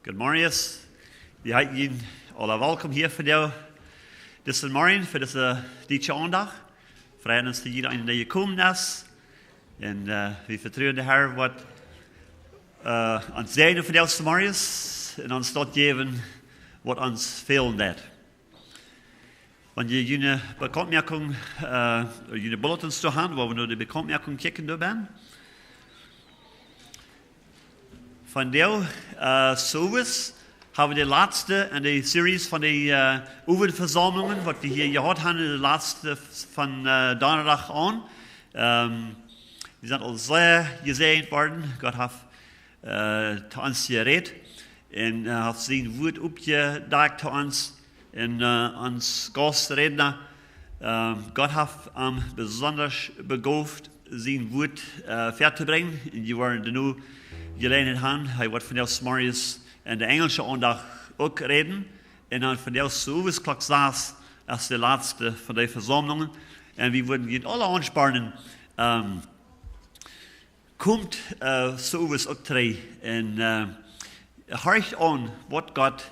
Goedemorgen. We heten jullie alle welkom hier voor jou. Deze morgen, voor deze aandag. Vrijen ons dat jullie een die gekomen is. En we vertrouwen de Heer wat ons zeiden voor deze morgen. En ons dat geven wat ons fehlen deed. Wanneer jullie bekendmerking, jullie bulletins te hand, waar we nu de bekendmerking kijken doen. Van jou, zoals hebben we de laatste in de series van de oefenverzamelingen, wat we hier gehad hebben, de laatste van donderdag aan. Die zijn al zeer gezegend worden. God heeft te ons gered en heeft zijn woord opgedaagd te ons. En ons gastredner, God heeft besonders begaafd zijn woord ver te brengen. En die waren er nu gelegenheid aan. Hij wordt vandaag morgens in de Engelse aandag ook reden. En dan vandaag zoals klok 6 als de laatste van de verzamelingen. En we worden hier alle aanspannen. Komt zoals ook terug. En horcht aan wat God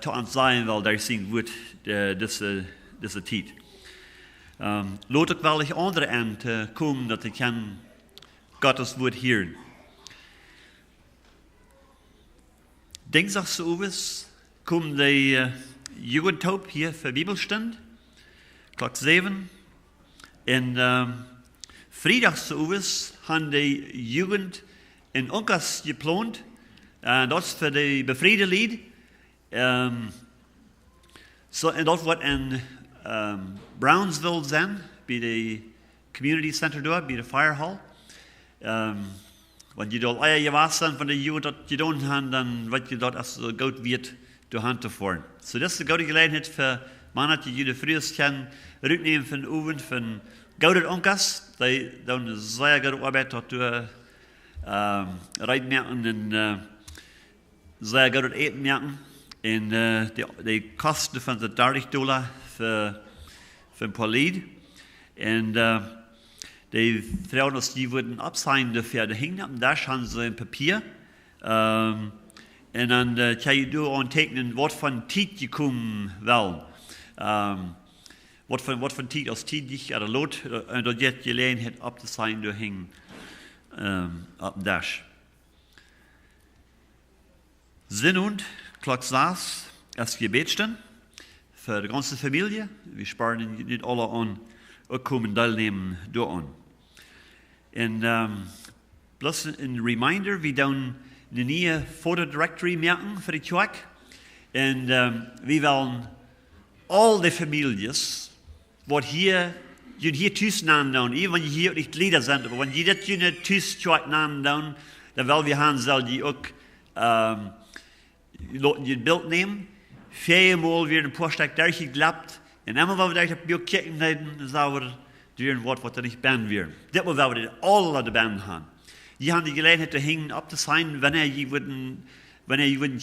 te ons zeggen wil, daar zijn woord deze tijd. Laat ook wel de andere aan te komen dat ik kan Gottes woord horen. Dinsdag zoals komt de Jugendtaub hier voor Bibelstund, klok 7. En vrijdag zoals hebben de Jugend in Onkas gepland. Dat is voor de bevriende lied. En dat wordt in Brownsville zijn, bij de community center daar, bij de fire hall. Want je doet je was van de jeugd dat je doen hebt, dan wat je dat als het goed wordt door hand te voeren. So dat is de goede gelegenheid voor mannen dat je de vroegst kan uitnemen van oefen van gouden onkas. Die doen zeer goede arbeid tot door rijden en zeer goed eten maken. En de kosten van de $30 voor een paar lied. En de vrouwen die worden opzijn dafür, de hingen op de dash, hebben ze een papier. En dan kan je door aantekenen wat van tijd je komen wel. Wat van tijd als tijd dich er lot, en dat je gelegenheid op te zijn door hingen op de dash. Zin und klok 6 als Gebetstunden für die ganze Familie. Wir sparen nicht alle an, auch kommen teilnehmen da an. Und bloß ein Reminder, wir dann eine neue Fotodirectory merken für die Kirche. Und wir wollen all die Familien, was hier thuis namen, even wenn hier nicht Lieder sind, aber wenn die das hier nicht thuis namen, dann wollen wir haben, soll die auch laten je het beeld nemen. Viermaal weer een paar stuk durchgeklapt. En eenmaal waar we daar op je kijken, dan zouden we doen wat er niet ben weer. Dit was waar we alle de band gaan. Je hebt de gelegenheid te hingen op te zijn wanneer je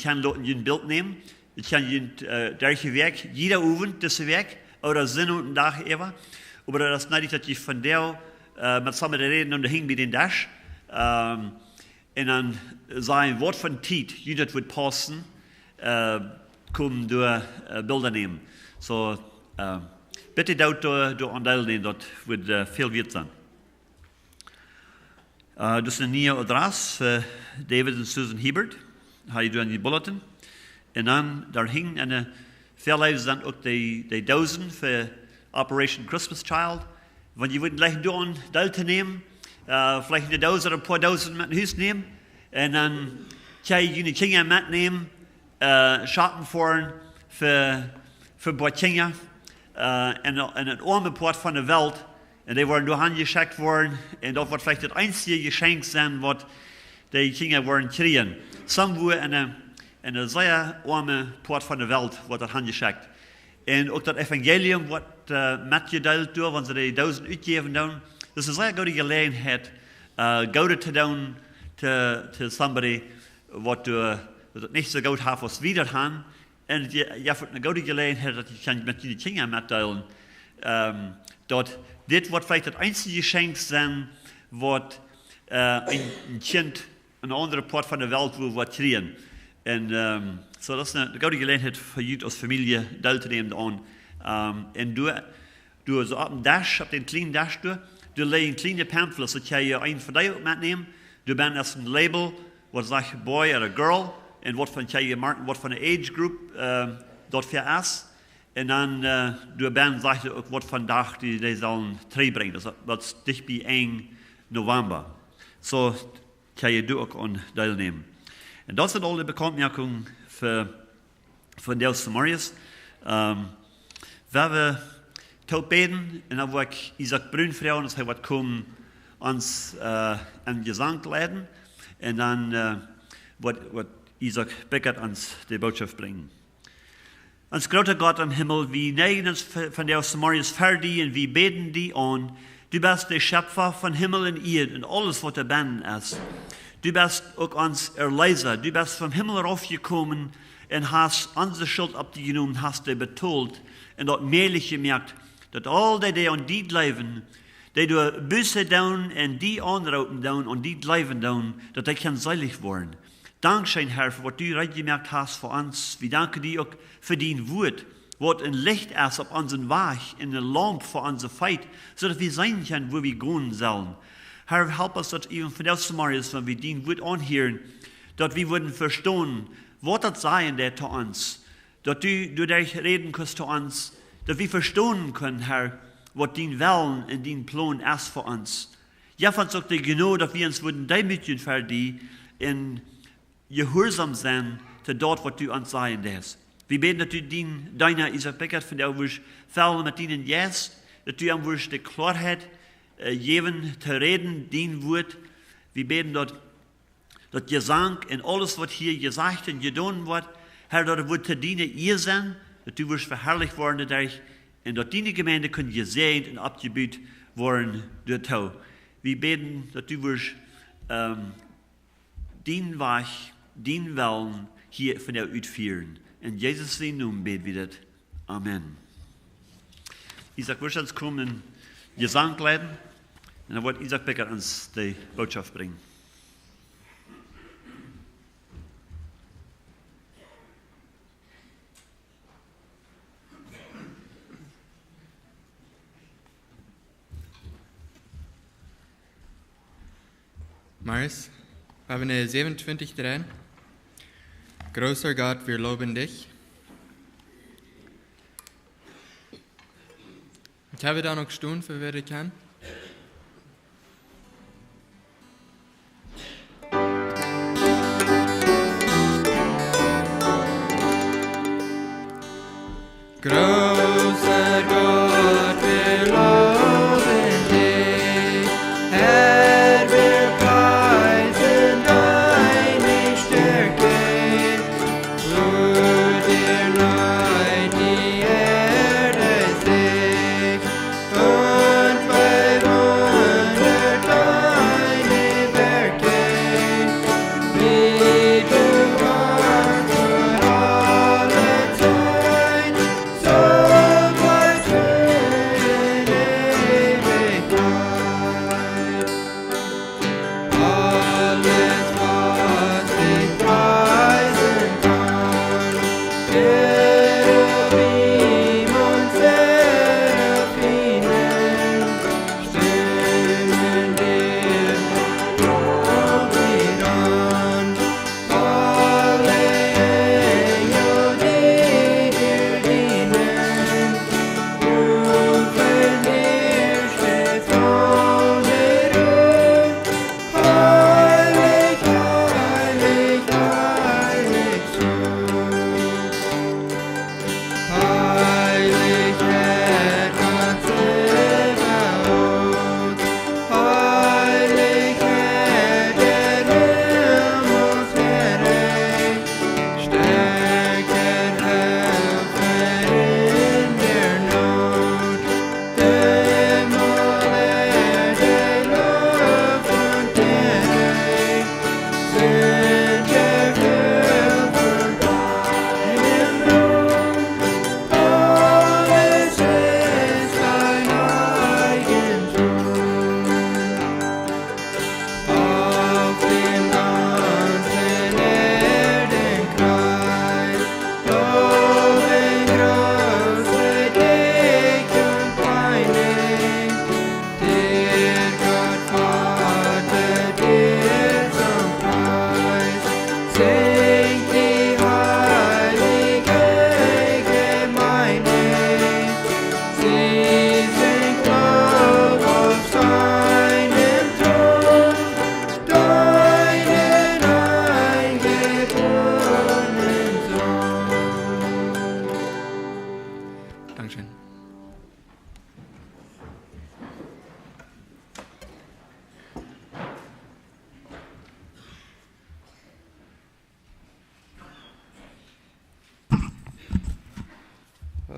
kan laten je een beeld nemen. Het kan je durchje werk, jeder oefen tussen werk, of zin en dag even. Maar dat is niet dat je van daar met samen reden en de hing bij den dash. En dan zijn wat van tijd je dat wordt passen, komen door beelden nemen. So, bitte dat door aandeel nemen, dat wordt veel wierd zijn. Dus een nieuwe adres voor David en Susan Hebert. Ga je door in die bulletin. En dan, daar hing en veel zijn ook de duizend voor Operation Christmas Child. Want je wordt gleich door een deel te nemen. Vielleicht een duizend of een paar duizend met huis nemen. En dan kan je je kinderen metnemen, schatten voor een kinderen. En het arme part van de wereld. En die worden door hand geschickt worden. En dat wordt vielleicht het einzige geschenk zijn wat de kinderen worden krijgen. Somewhere in een zeer arme part van de wereld wordt dat hand geschickt. En ook dat evangelium wordt metgedeeld door, want ze die 1000 uitgeven doen. Dus het is een zeer goede gelegenheid, gouden te doen to somebody wat het niet zo goed heeft als wie dat gaan. En je hebt een goede gelegenheid dat je kan met je kinderen metdelen. Dat dit wordt vielleicht het einzige geschenk zijn wat een kind een andere part van de wereld wil wat krijgen. En so dat is een goede gelegenheid voor jullie als familie deel te nemen aan. En doe zo op een dash, op den kleinen dash doe leg een kleine pamphlet, zodat je een van die metneemt. Doe ben als een label, wat zegt boy or a girl, en wat van je marken, wat van de age group dat voor is. En dan doe ben zegt je ook wat vandaag die zullen terugbrengen. Dus dat is dicht bij 1 november. Zo kan je ook aan deelnemen. En dat zijn al de bekendmakingen van Delft Marius. We hebben tot beden en dan wil ik Isaac Bruin vragen als hij wat komen ons aan gezang leiden. En dan wat Isaac Beckert ons de boodschap brengen. Ons grote God im Himmel, wie neigen ons van Delft Marius verdi en wie beten die aan. Du bist de Schöpfer van Himmel en Erde en alles wat er ben is. Du bist ook ons Erleiser. Du bist vom Himmel raufgekommen und hast unsere Schuld abgenommen, hast dir betont und dort mehrlich gemerkt, dass all die an die leben, die du Büsse down und die anrauten down und die leben down, dass die kann seilig werden. Dankeschön, Herr, für was du recht gemerkt hast für uns. Wir danken dir auch für dein Wort, was ein Licht ist auf unseren Weg, in eine Lampe für unsere Feit, sodass wir sein können, wo wir gehen sollen. Herr, help uns, dass even von Delft Marius, wenn wir dein Wort anhören, dass wir würden verstehen, was das sein der zu uns, dass du durch reden kannst zu uns, dass wir verstehen können, Herr, was dein Willen und dein Plan ist für uns. Ja, von sagt dir genau, dass wir uns würden demütigen für die in gehorsam sein zu dort, was du uns sagen lässt. Wir beten, dass du deiner Isaac Beckert von der Wurst fällen mit ihnen jetzt, dass du am Wurst die Klarheit geben, zu reden, dein Wort. Wir beten, dass Gesang und alles, was hier gesagt und getan wird, Herr, dass wird zu dienen ihr sein, dass du wirst verherrlicht worden dadurch und dass deine Gemeinde können gesegnet und abgebaut worden durch Tau. Wir beten, dass du wirst dein Weg, dein Willen hier von der ausführen. In Jesus' Namen beten wir das. Amen. Isaac, wirst du uns kommen und Gesang leiten? Und dann wird Isaac Beckert uns die Botschaft bringen. Marius, wir haben 27 dran. Großer Gott, wir loben dich. Ich habe da noch Stunden für wer ich kann. Großer Gott, wir loben dich. Herr, wir preisen deine Stärke. Für dir leid die Erde sich und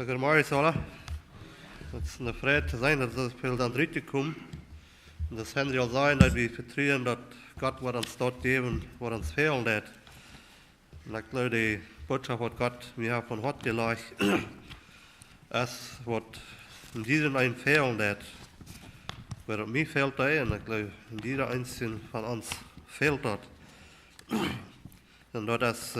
Goedemorgen alle. Het is een vrede te zijn dat er veel aan het komen. En dat zijn al zijn dat we vertrouwen dat God wat ons tot geven, wat ons veel deed. En ik geloof die boodschap wat God mir van hart gelegd is wat in diesem een veel deed. Wat op mij veel deed en ik geloof in ieder einzelne van ons veel dat. En dat is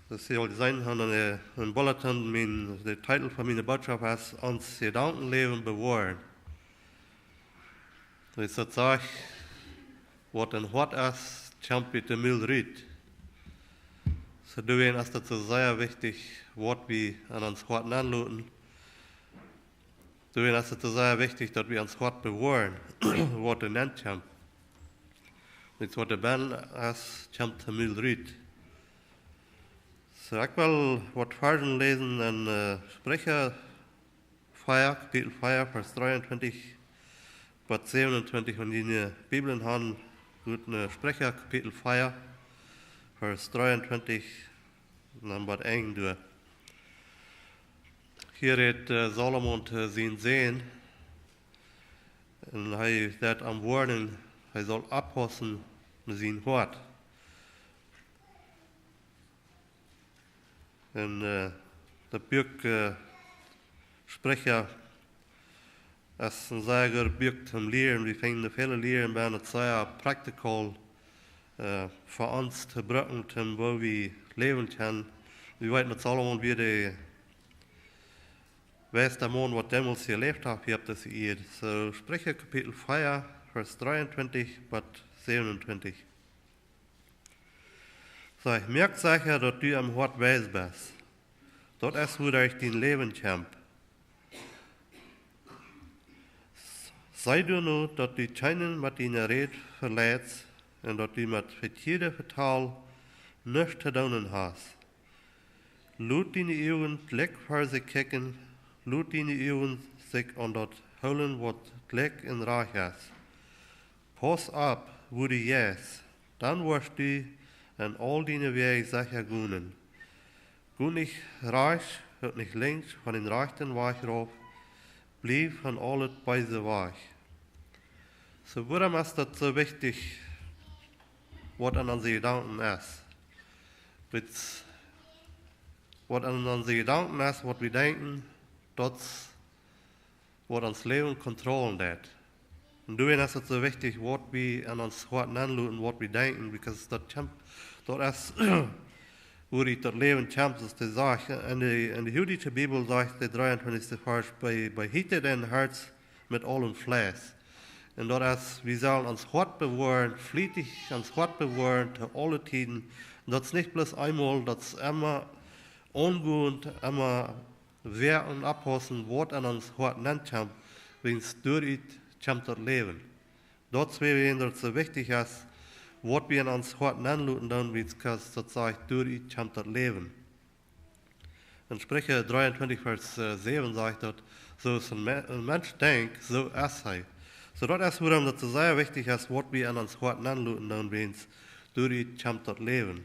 dat zal zijn van een bulletin, de titel van mijn boodschap is ons gedankenleven bewaren. Dus dat zegt, wat een hart is, champion de mil ruit. Zo doen is dat zo zeer wichtig, wat we aan ons hart aanlaten. Doen is het zo zeer wichtig dat we ons hart bewaren, wat een eindchamp. Dus wat de ben is, champion de mil ruit. So, ik wil wat versen lezen in Sprecher 4, kapitel 4, vers 23 tot 27. Wenn die in Bibeln haben, gut Sprecher kapitel 4, vers 23, dan wat 1 door. Hier heeft Salomon zijn zeen, en hij dat am woorden, hij zal oppassen met zijn hart. En de Buch Sprecher is een zeer Buch om leren. We vinden veel leren bij het zeer practical voor ons te gebruiken, waar we leven kunnen. We weten dat Salomon weer de wijste man wat damals geleefd heeft, je hebt dat hier. So, Sprecher kapitel 4, vers 23 tot 27. So, ich merke sicher, dass du am Hart wijs bist. Dat is hoe durch dein Leben kämpft. Sei du nur, dass du keinen mit deiner Rede verletzt und dass du mit verkehrtem Vertal nichts zu tun hast. Laat deine Augen gleich vor sich kicken, laat deine Augen sich an das holen, was gleich in Reich ist. Pass ab, wo du gehst, dann wirst du in all deine Wege sicher gehen. Geh nicht rechts und nicht links von den rechten Weg rauf, bleib von alles bei der Weg. So, warum ist das so wichtig, was an unseren Gedanken ist? Was an unseren Gedanken ist, was wir denken, das, was uns Leben kontrollieren wird. Und deswegen ist es so wichtig, was wir an uns Herzen anlassen, was wir denken, because das ist, wo ich das Leben kämpft, ist die Sache. In der jüdischen Bibel sagt der 23. Vers, behüte dein Herz mit allem Fleiß. Und das ist, wir sollen uns Hart bewahren, fließig uns Hart bewahren, zu allen Tiden. Und das ist nicht bloß einmal, das ist immer ungewohnt, immer wer und abpassen, was an uns Hart nennt, wenn es durch kämpft das Leben. Das wäre, dass es so wichtig ist, was wir in uns Hart anlassen, dann wird es sagt, durch kämpft das Leben. In Sprecher 23, Vers 7 sagt das, so ist ein Mensch denkt, so ist er. So das ist, warum das so sehr wichtig ist, was wir in uns Hart anlassen, dann wird es durch kämpft das Leben.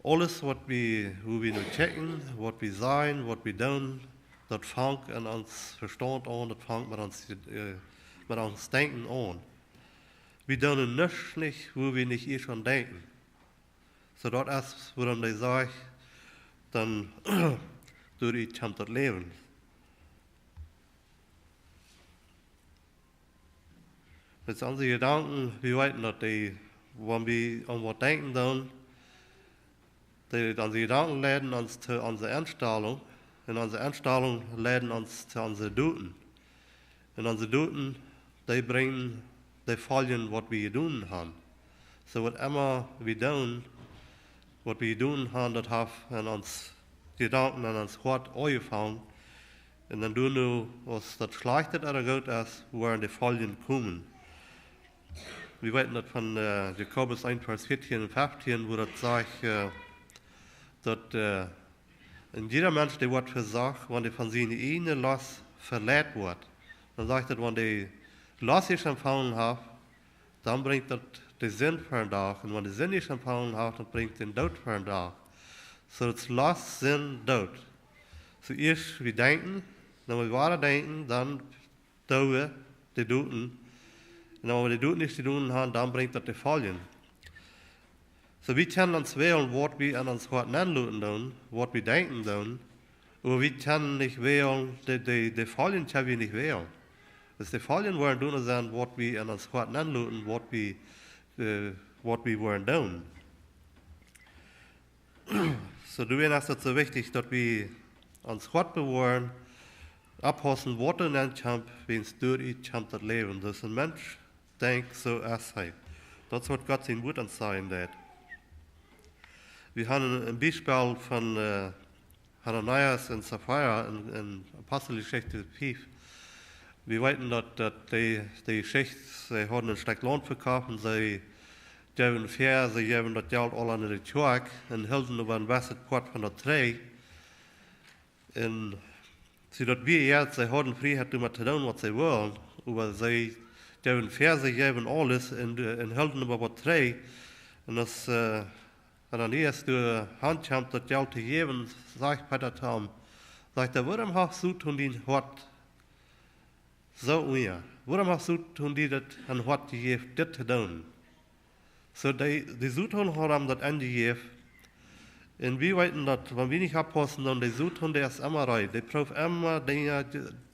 Alles, wo wir nur checken, was wir sagen, was wir tun, das fängt an uns Verstand an, das fängt mit uns Denken an. Wir tun nicht, wo wir nicht schon denken. So das ist, worum ich sage, dann durch kämpft das Leben. Mit unseren Gedanken, wir wissen, dass wenn wir an was denken, dann unsere Gedanken leiten uns zu unserer Einstellung, und unsere Einstellung leiten uns zu unseren Duten. Und unsere Duten, die folgen, was wir tun haben. So, was immer wir tun, was wir tun haben, das hat in uns Gedanken, in uns Hart angefangen. Und dann tun wir, was das Schlechte oder gut ist, woran die Folgen kommen. Wir wissen das von Jakobus 1, Vers 14 und 15, wo das sagt, dass in jeder Mensch, der wird versagt, wenn er von seiner eigenen Last verletzt wird. Dann sagt er, wenn der Last nicht empfangen hat, dann bringt das den Sinn für den Tag. Und wenn der Sinn nicht empfangen hat, dann bringt den Tod für den Tag. So it's lost, sin, dood. Zuerst wir denken, dann wir wahr denken, dann tun wir die Duten. Und wenn wir die Duten nicht die Duten haben, dann bringt das die Folgen. So wir können uns wählen, was wir an uns Hart tun, was wir denken tun, aber wir können nicht wählen, die Folgen können wir nicht wählen. Dus die Folgen wollen doen zijn wat we aan ons hart aanloten, wat we wollen doen. So du ist es so wichtig, dass wir uns Hart bewahren, abpassen, was in einem Kampf, wenn es durch ihn Kampf das Leben. Dass ein Mensch denkt, so als er. Das wird Gott sein Wort uns sagen. Wir haben ein Beispiel von Hananias und Sapphira in Apostelgeschichte 5. Wir wissen, dass die Schicht, sie haben ein Stück Land verkauft und sie geben fair, sie geben das Geld alle an die Kirche und hielten über ein Wasserport von der Trei. Und sie dort wie jetzt, sie haben Freiheit, um zu tun, was sie wollen, aber sie geben fair, sie geben alles und hielten über der Trei. Und das, Ananias, du Handkamp, das Geld zu geben, sagt Peter Tom, sagt er, warum hast du tun den Hort so mir? Warum hast du tun die das an Hort gegeben, das zu tun? So die Südhund haben das angegeben. Und wir wissen, dass, wenn wir nicht abpassen, dann die Südhund, der ist immer rein. Die prüft immer Dinge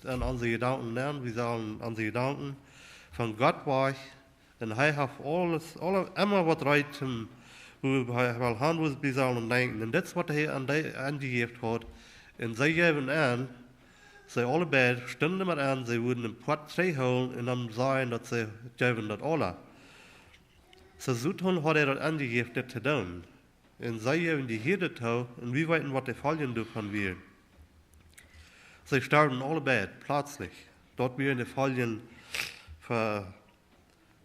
an unsere Gedanken lernen. Wir sagen, unsere Gedanken von Gott war ich. Und er hat alles, immer was rein zum, wo er haben, wo wir sollen denken. Und das ist, was er angegeben hat. Und sie geben an, sie alle beide stimmen immer an, sie würden ein Porträt holen und dann sagen, dass sie geben das alle. So Südhund hat er das angegeben, das zu tun. Und sie geben die Herde zu, und wir wissen, was die Folgen davon werden. Sie sterben alle beide, plötzlich. Dort werden die Folgen für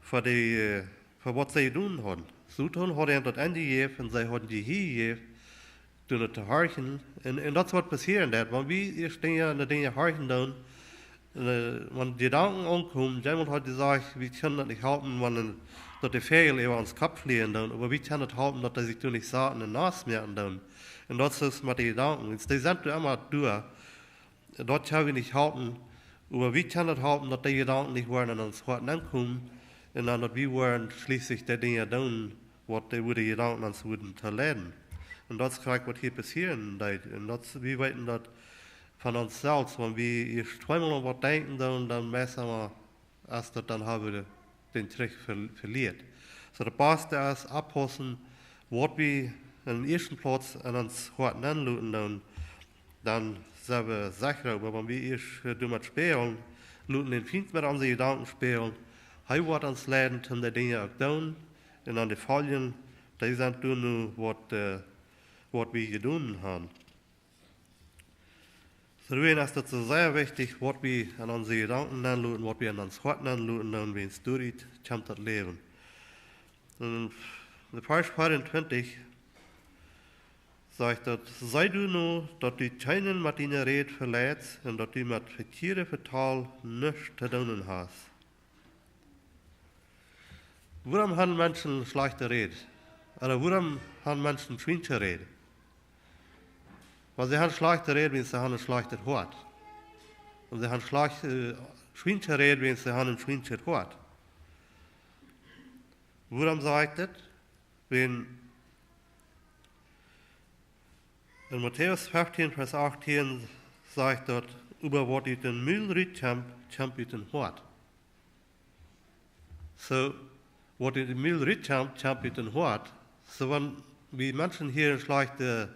was sie tun haben. Südhund hat er das angegeben, und sie haben die Herde gegeben, zu horchen. Und das wird passieren, wenn wir erst Dinge horchen tun, wenn die Gedanken ankommen, jemand hat gesagt, wir können das nicht halten, dass die Ferien über uns Kopf fliegen tun, aber wir können das halten, dass die sich nicht sagen und nachmerken tun. Und das ist mit den Gedanken. Die sind immer durch. Das können wir nicht halten, aber wir können das halten, dass die Gedanken nicht wollen an uns Hart ankommen, und dann, dass wir wollen schließlich die Dinge tun, was die Gedanken uns würden zu leiden. Und das ist gleich, was hier passieren wird. Und das, wir wissen das von uns selbst, wenn wir erst zweimal an was denken, dann messen wir, als das dann haben wir den Trick verliert. So der Beste ist abpassen, was wir an den ersten Platz an uns Hart anluten, dann sind wir sicher, aber wenn wir erst damit spielen, luten den Feind mit unseren Gedanken spielen, er wird uns leiden, um die Dinge auch tun, und an die Folgen, die sind nur, was wir getan haben. So ist es sehr wichtig, was wir an unsere Gedanken anluten, was wir an uns Hart anluten, und wenn es durch kommt das Leben. Und der Vers 24 sagt, sei du nur, dass du keinen mit deiner Rede verletzt und dass du mit verkehrten Vertal nichts zu tun hast. Warum haben Menschen schlechte Rede? Oder warum haben Menschen schwierige Rede? Weil sie haben schlechte Rede, wenn sie haben ein schlechtes Hort. Und sie haben schwierige Rede, wenn sie haben ein schwieriges Hort. Warum sagt das? Wenn in Matthäus 15, Vers 18 sagt dort, über was ich den Müll riecht, kämpft ich den Hort. So, was ich den Müll riecht, kämpft ich den Hort. So, wenn wir Menschen hier eine schlechte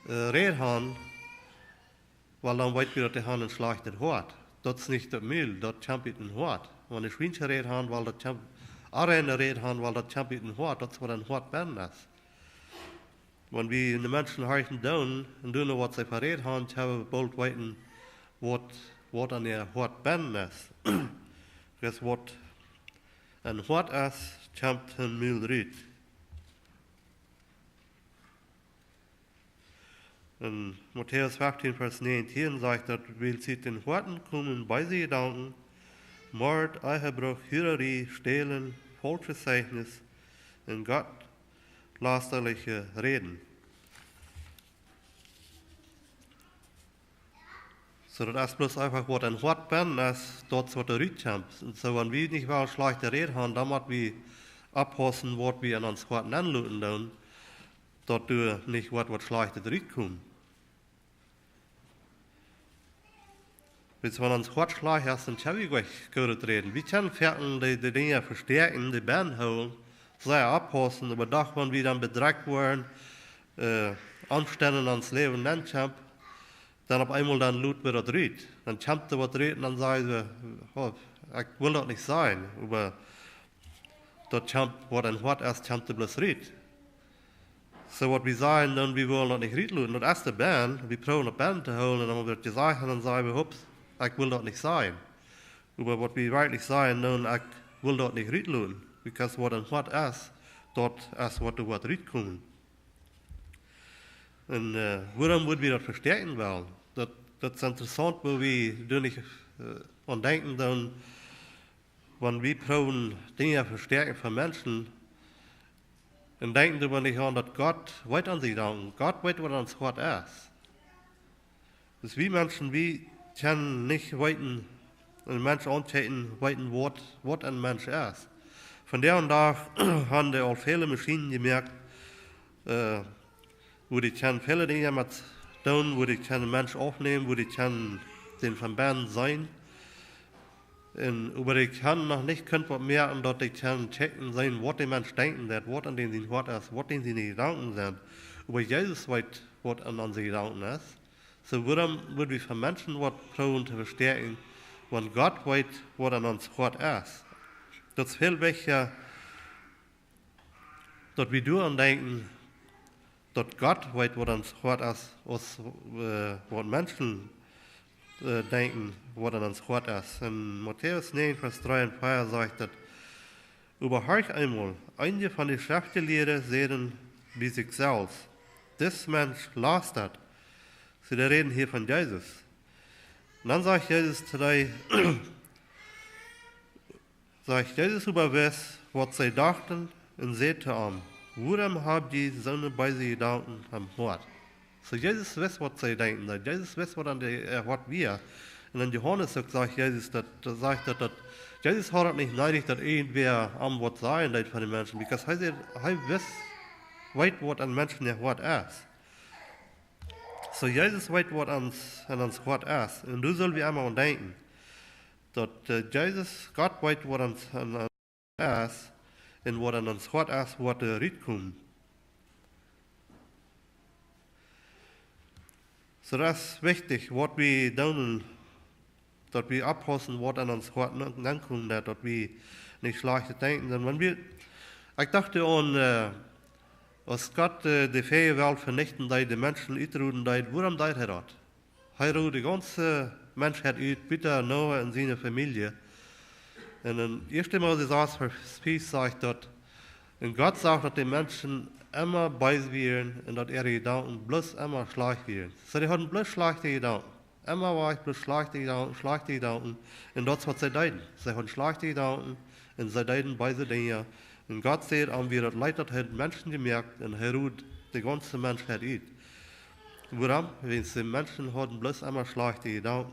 Rede haben, weil dann weiß wir, dass die haben ein schlechtes Hort. Das ist nicht der Müll, das kämpft ich den Hort. Wenn ich schwierige Rede haben, weil das kämpft, eine Rede haben, weil das kämpft ich den Hort, das ist, was ein Hort werden ist. Wenn wir die Menschen hören tun und tun, was sie verrät haben, haben wir bald wissen, was an ihr Hort werden ist. Das, was ein Hort ist, kämpft ein Müll riecht. In Matthäus 15, Vers 19 sagt er, will sie den Worten kommen bei sie Gedanken, Mord, Eherbruch, Hürerie, Stehlen, falsches Zeichnis und gottlasterliche Reden. So dat is bloß einfach wat ein Wort ben, als dort wat der Rütchamp. Und so, wenn wir nicht mal schlechte Rede haben, dann müssen wir abpassen, was wir an uns Worten anluten tun, dort du nicht wat schlechte Rütkommen. Wenn uns Wort schlecht ist, dann kann ich gut reden. Wir können fertig die Dinge verstärken, die Band holen, sehr abpassen, aber doch, wenn wir dann bedrückt werden, Anstände ans Leben dann champ, dann auf einmal dann Lut wieder dreht. Dann champt er was dreht und dann sagen sie, oh, ich will das nicht sein. Aber dort champt, was ein Wort erst champt er bloß dreht. So was wir sagen, dann wir wollen das nicht dreht luten. Das ist die Band, wir probieren eine Band zu holen und dann wird gesagt und dann sagen wir, hups, ich will das nicht sein. Aber was wir wirklich sagen, dann ich will das nicht dreht luten. Because was ein Wort ist, dort ist was du was dreht kommen. Und warum würden wir das verstärken wollen? Das ist interessant, wo wir nicht an denken, dann, wenn wir probieren, Dinge verstärken für Menschen, dann denken wir nicht an, dass Gott weit an sich denkt. Gott weiß, was uns Wort ist. Das wir Menschen, wir können nicht weiten, einen Menschen anchecken, weiten, was ein Mensch ist. Von der und da haben die auch viele Maschinen gemerkt, wo die können viele Dinge mit tun, wo die können Menschen aufnehmen, wo die können den Verband sein. Aber die können noch nicht mehr, und dort die können checken sein, was die Menschen denken, was an denen sie Wort ist, was denen sie Gedanken sind. Aber Jesus weiß, was an unseren Gedanken ist. So warum würden wir von Menschen was probieren zu verstärken, wenn Gott weiß, was an uns Wort ist. Das ist viel wichtiger, dass wir daran denken, dass Gott weiß, was uns Wort ist, als was Menschen denken, was an uns Wort ist. In Matthäus 9, Vers 3 und 4 sagt das, überhaupt einmal, einige von den Schriftgelehrten sehen wie sich selbst, das Mensch lastet. Sie reden hier von Jesus. Und dann sagt Jesus über was sie dachten und sagte ihm, warum habt ihr so eine beise Gedanken am Wort? So Jesus weiß, was sie denken. Jesus weiß, was wir. Und in Johannes sagt Jesus, Jesus hat nicht neidig, dass irgendwer am Wort sein von den Menschen, weil er weiß, was an Menschen der Wort ist. So Jesus weiß, was an uns Wort ist. Und du sollst wir einmal denken, dass Gott weiß, was an uns ist, und was an uns Wort ist, was der Ried kommt. So das ist wichtig, was wir tun, dass wir abpassen, was an uns Wort ankommt, dass wir nicht schlecht denken. Denn ich dachte an, als Gott die freie Welt vernichten, die Menschen ausrotten, warum tut er das? Er ruht die ganze Menschheit aus, bitte Noah und seine Familie. Und in 1. Mose 6, Vers 4 sagt dort, und Gott sagt, dass die Menschen immer böse wären und dass ihre Gedanken bloß immer schlecht wären. So, die hatten bloß schlechte Gedanken. Immer war ich bloß schlechte Gedanken. Und das, was sie deuten. Sie hatten schlechte Gedanken und sie deuten böse Dinge. Und Gott sagt, wie das Leid hat Menschen gemerkt und er ruht die ganze Menschheit aus. Warum? Weil die Menschen hatten bloß immer schlechte Gedanken.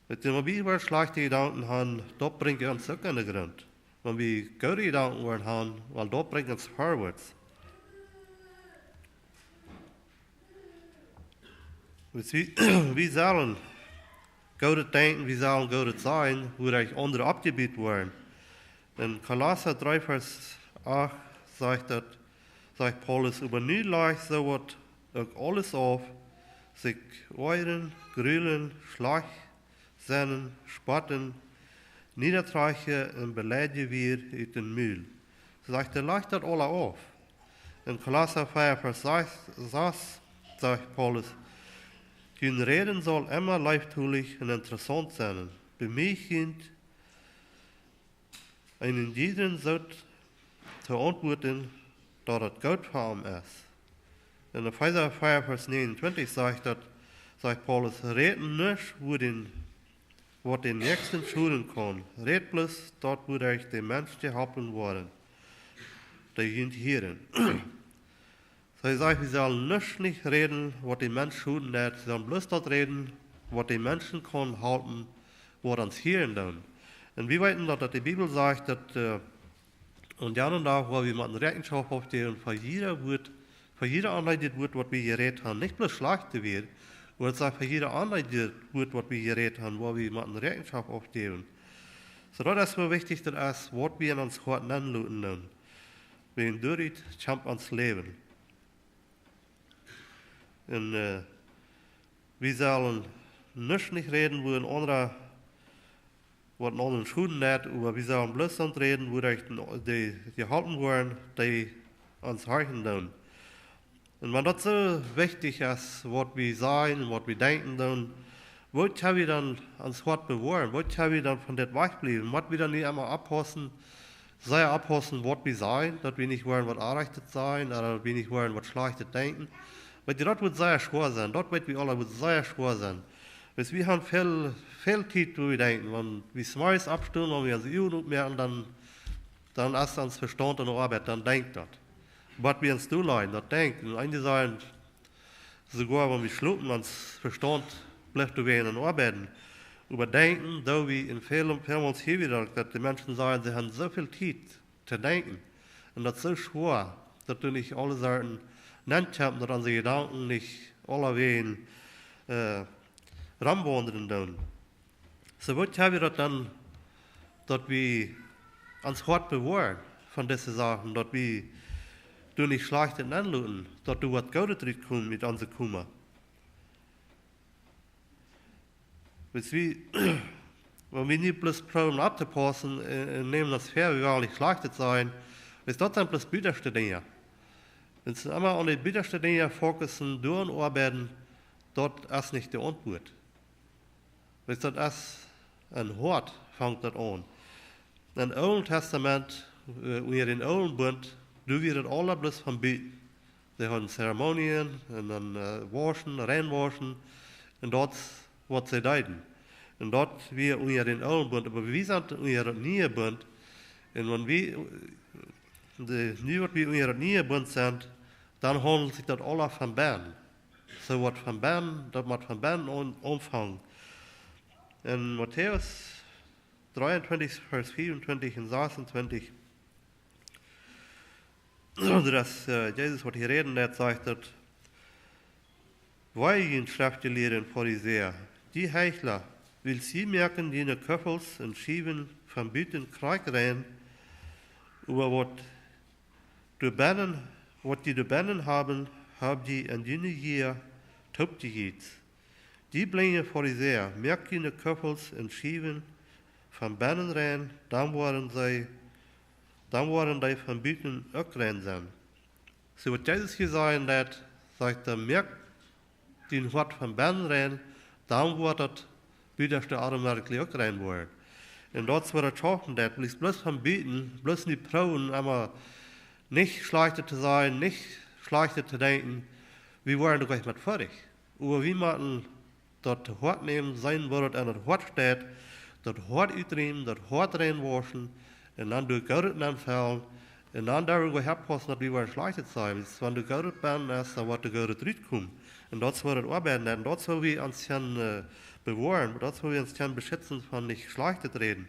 Wenn wir schlechte Gedanken haben, das bringt uns auch an den Grund. Wenn wir gute Gedanken haben, weil das bringt uns vorwärts. Wir sollen gute denken, wir sollen gute sein, wo euch andere abgebiet werden. In Kolosser 3, Vers 8 sagt Paulus, über nie leicht so wird alles auf, sich euren, grülen, schlecht, seinen, spotten, niedertreichen und beleidigen wir in den Müll. Sagt er, leicht das alle auf. In Kolosser 4, Vers 6 sagt Paulus, die Reden soll immer leibtulich und interessant sein, bemühend, einen jeden sollt zu antworten, da das Gott für ihn ist. In Epheser 4, Vers 29 sagt Paulus, reden nicht, wo den Nächsten schulen kann. Red bloß dort, wo euch die Menschen geholfen worden, die sind hier. So ich sage, wir sollen nicht reden, was die Menschen schulen, sie sollen bloß dort reden, was die Menschen können halten, was uns hier tun. Und wir weten, dass die Bibel sagt, dass und ja und da, wo wir mit einer Rechenschaft aufstehen, für jeder Anleitung wird, was wir geredet haben, nicht bloß schlechte wird, aber es sagt für jeder Anleitung wird, was wir geredet haben, wo wir mit einer Rechenschaft aufstehen. So, das ist so wichtig, dass was wir in uns Hort anluten, wir durch Champ ans Leben. Und wir sollen nicht reden, wo ein anderer, was in unseren Schuhen hat, aber wir sollen bloß reden, wo die gehalten werden, die uns horchen tun. Und wenn das so wichtig ist, was wir sagen, was wir denken, dann, wo können wir dann ans Wort bewahren? Wo können wir dann von dem wegbleiben? Was wir dann nicht einmal abpassen, sei abpassen, was wir sagen, dass wir nicht wollen, was errichtet sein, oder wir nicht wollen, was Schlechtes denken. Weil das wird sehr schwer sein, das wird wir alle sehr schwer sein. Weil wir haben viel Zeit, wo wir denken, wenn wir Smiles abstimmen, wenn wir uns Übung merken, dann ist uns Verstand in der Arbeit, dann denkt das. Was wir uns tun, das denken. Und einige sagen, sogar wenn wir schlucken, uns Verstand bleibt wir in den Arbeiten. Überdenken, da wir in vielen uns hier wieder, dass die Menschen sagen, sie haben so viel Zeit zu denken. Und das ist so schwer, dass du nicht alle Seiten nennt haben, dass unsere Gedanken nicht alle wegen ranwandern tun. So was haben wir das dann, dass wir uns hart bewahren von diesen Sachen, dass wir du nicht schlecht anluten, dass du was Gutes drin kommst mit unseren Kummer. Wenn wir nicht bloß probieren abzupassen, nehmen das fair, wie gar nicht schlecht sein, ist das dann bloß bitterste Dinge. Wenn sie immer an die bitterste Dinge fokussen, durcharbeiten, dort ist nicht die Antwort. Das ist ein Hort, fängt das an. Im Alten Testament, unter den Alten Bund, du wirst alle bloß von Beten. Sie haben Zeremonien, und dann waschen, reinwaschen, und dort, was sie deuten. Und dort wir unter den Alten Bund, aber wir sind unter den Neuen Bund, und wenn wir unter den Neuen Bund sind, dann handelt sich das alle von Bern. So was von Bern, das macht von Bern anfangen. In Matthäus 23, Vers 24 und 26, dass Jesus, was hier reden hat, sagt, dass Weihen Schriftgelehrten Pharisäer, die Heuchler, will sie merken, die in den Köffels und Schieben vom Büten Krieg rennen, über was die zu bennen haben, haben die in jene Jahr Toptigkeit. Die blinde Pharisäer merken die Köffels und Schieben vom Bennen rennen, dann waren die von Büten auch rennen sein. So was Jesus hier sagen hat, sagt er, merkt den Wort von Bennen rennen, dann wird das Büterste automatisch auch rennen wollen. Und dort wird er schaffen, dass bloß von Büten, bloß die Frauen einmal nicht schlechter zu sein, nicht schlechter zu denken, wir wollen doch gleich mit fertig. Aber wir machen dort Hort nehmen, sein Wort an das Hort steht, dort Hort uitremen, dort Hort reinwaschen, und dann durch Gott anfallen, und dann darüber herpassen, dass wir wollen schlechter sein. Wenn du Gott bist, dann wird der Gott zurückkommen. Und dort wird es arbeiten, und dort soll wir uns bewahren, dort soll wir uns beschützen von nicht schlechter reden.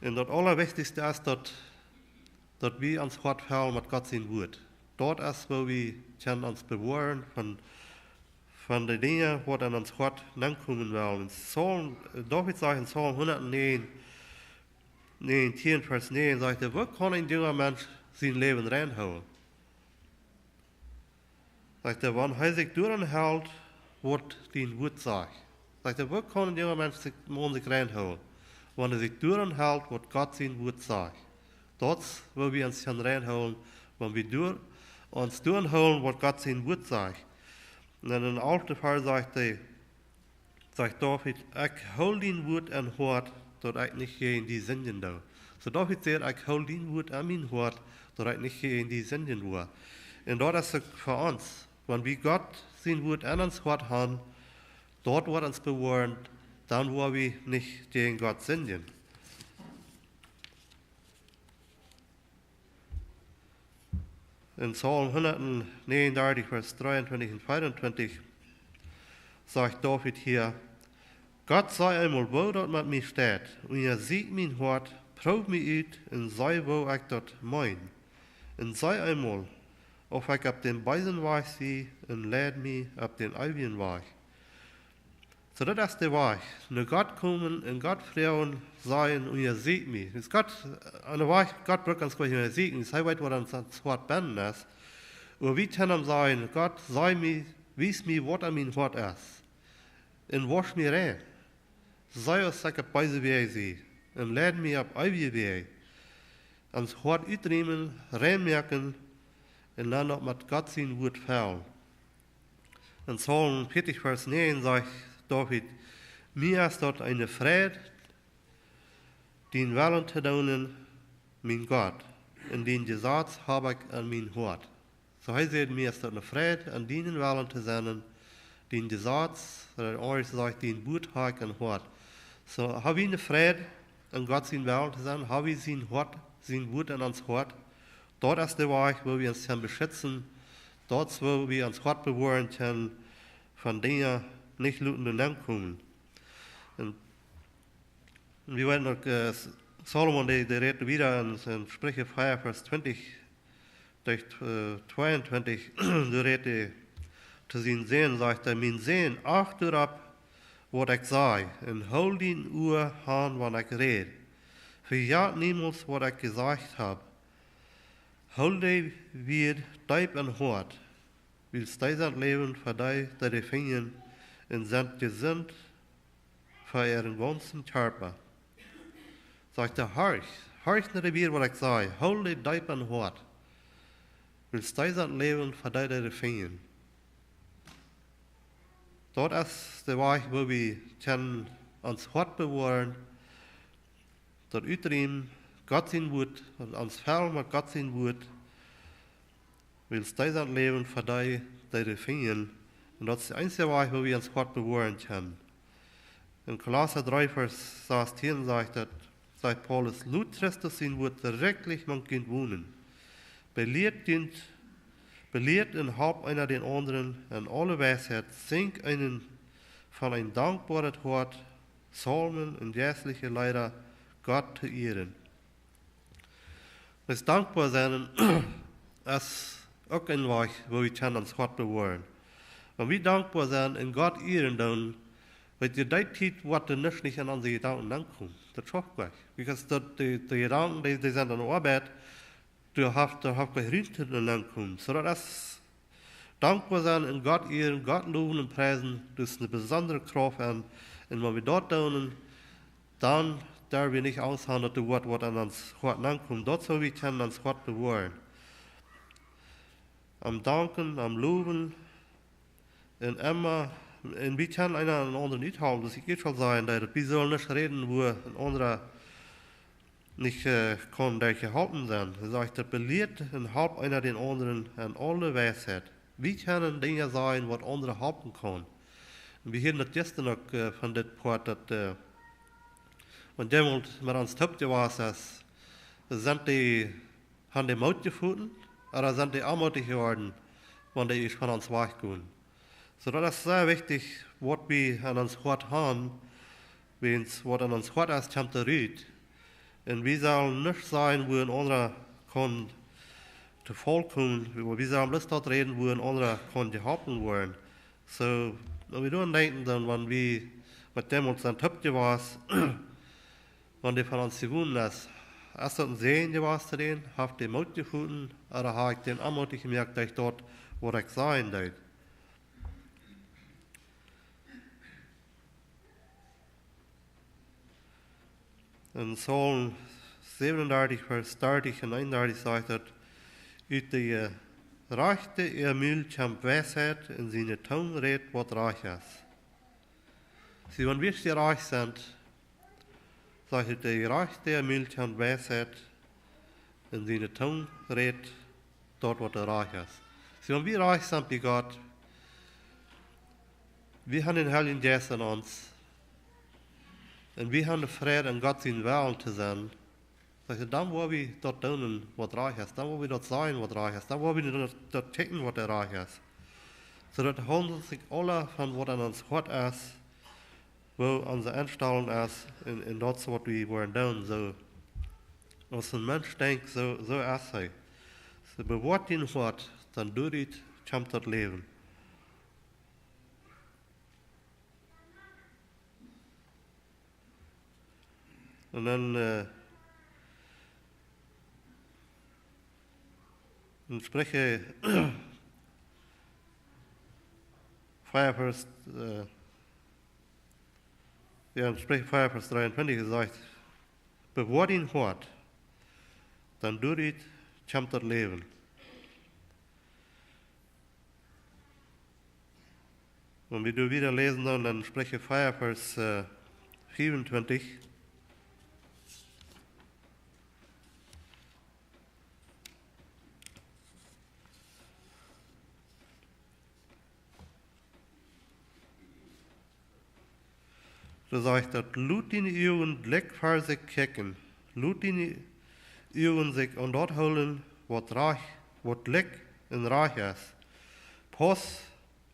Und das Allerwichtigste ist, dass wir uns Hort fallen mit Gott sein Wort. Dort ist, wo wir uns bewahren von den Dingen, die an uns Hort kommen wollen. David sagt in Psalm 109, 10, Vers 9, sagt er, wo kann ein junger Mensch sein Leben reinholen? Sagt er, wenn er sich durchhält, was dein Wort sagt. Sagt er, wo kann ein junger Mensch sich reinholen? Wenn er sich durchhält, was Gott sein Wort sagt. Dort, wo wir uns reinholen, wenn wir uns durchholen, was Gott sein Wort sagt. Und in einem alten Fall sagt David, ich hol dein Wort an Hort, dass ich nicht in die Sünden da. So David sagt, ich hol dein Wort an mein Hort, dass ich nicht in die Sünden war. Und dort ist es für uns, wenn wir Gott sein Wort an uns Hort haben, dort wird uns bewahren, dann wollen wir nicht gegen Gott sünden. In Psalm 139, Vers 23 und 24 sagt David hier, Gott sei einmal wo dort mit mir steht, und ihr sieht mein Hort, probt mich uit, und sei wo ich dort mein. Und sei einmal, ob ich auf den beiden Weg sehe, und lädt mich auf den ewigen Weg. So das ist der Weg. Nur Gott kommen und Gott fragen, sein, und ihr seht mich. Das ist Gott, an der Weg, Gott braucht uns gleich ihr seht mich. Das weiß, was uns das Wort binden ist. Und wir können ihm sagen, Gott, sei mir, wies mir, was an mein Wort ist. Und wasch mir rein. Sei uns, ich auf beide Wege sehe. Und lädt mich auf ewige Wege. Ans Wort uitnehmen, reinmerken, und dann noch mit Gott sein Wort fallen. In Psalm 40, Vers 9 sagt David, mir ist dort eine Freude, den Willen zu tun, mein Gott, und den Gesetz habe ich an mein Hort. So heißt es, mir ist dort eine Freude, an den Willen zu sein, den Gesetz, oder anders sagt, den Wort habe ich an Hort. So habe ich eine Freude, an Gott sein Willen zu sein, habe ich sein Hort, sein Wort an uns Hort. Dort ist der Weg, wo wir uns beschützen, dort, wo wir uns Hort bewahren können, von Dingen nicht lutende Land kommen. Und wir werden noch, Solomon, der redet wieder in Sprüche 5, Vers 20, durch 22, der redet zu seinen Sehen, sagt er, mein Sehen, achte darauf, was ich sage, und hol den Uhr an, wann ich rede. Verjagt niemals, was ich gesagt habe. Hol dich wieder deib an Hort, willst dein Leben für dich, die Finger, und sind gesinnt für ihren ganzen Körper. Sagt er, horch nicht wieder, was ich sage, hol dich deib an Hort, willst dein Leben für dich, die Finger. Dort ist der Weg, wo wir uns Hort bewahren, dort uitnemen, Gott sein Wort, und uns fällen mit Gott sein Wort, willst dein Leben für dich, die Finger. Und das ist der einzige Weg, wo wir uns Hort bewahren können. In Kolosser 3, Vers 16 sagt Paulus, lud Christus sein Wort direktlich man Kind wohnen. Belehrt und halb einer den anderen in alle Weisheit, singt einen von ein dankbares Hort, Psalmen und geistliche Leider Gott zu ehren. Das dankbar sein ist auch ein Weg, wo wir uns Hort bewahren. Wenn wir dankbar sind und Gott ehren, dann wird die Zeit, was nicht an unsere Gedanken ankommt. Das ist auch gleich. Weil die Gedanken, die sind an der Arbeit, du hast gleich Rind ankommen. So das ist dankbar sein und Gott ehren, Gott loben und preisen, das ist eine besondere Kraft an. Und wenn wir dort tun, dann darf wir nicht Angst haben, dass das Wort, was an uns Hort ankommt. Dort soll wir können uns Hort bewahren. Am Danken, am Loben, und immer, und wir können einer einen anderen nicht haben, das geht schon sein, dass wir sollen nicht reden, wo ein anderer nicht kann, der gehalten sein. Er sagt, er belehrt und halb einer den anderen an alle Weisheit. Wir können Dinge sein, was andere halten können. Und wir hören das gestern noch von dem Part, dass wenn jemand mit uns Töpfe war, haben die Maut gefunden, oder sind die armutig geworden, wenn die von uns weggehen. So das ist sehr wichtig, was wir an uns Hort haben, was an uns Hort ist, kommt der Ried. Und wir sollen nicht sein, wo ein anderer kann zu vollkommen, wir sollen nicht dort reden, wo ein anderer kann gehalten werden. So, wenn wir daran denken, dann, wenn wir mit dem uns ein Töpfe war, wenn die von uns gewonnen ist, erst ein Sehen gewesen zu denen, habt ihr Mut gefunden, oder habe ich den anmutig gemerkt, dass ich dort, wo ich sein darf. In Psalm 37, Vers 30 und 31 sagt er, uit de rechte Mühl kommt Weisheit, in seine Tongue redet, was reich ist. Sie, wenn wir sehr reich sind, sagt er, die rechte Mühl kommt Weisheit, in seine Tongue redet, dort, was reich ist. Sie, wenn wir reich sind wie Gott, wir haben den Heiligen Geist in uns, und wir haben die Freude, an Gott sein Willen zu sein. Dann, wo wir dort tun, was reich ist, dann, wo wir dort sein, was reich ist, dann, wo wir dort checken, was reich ist. zodat honden zich alle van wat aan ons hart is, wil onze instelling is, en dat is wat we worden doen. Zo, als een mens denkt, zo is hij. Ze bewoordt in hart, dan doet hij het, komt tot leven. En dan in Sprüche 5 vers, in Sprüche 5 vers 23 gezegd, bewaar in hart, dan doet het, komt tot leven. Und wir du wieder lesen dann in Sprüche 5 vers 24, da sagt er, lut in ihren Blick für sich kicken, lut in ihren sich und dort holen, wat liegt in reich ist. Pass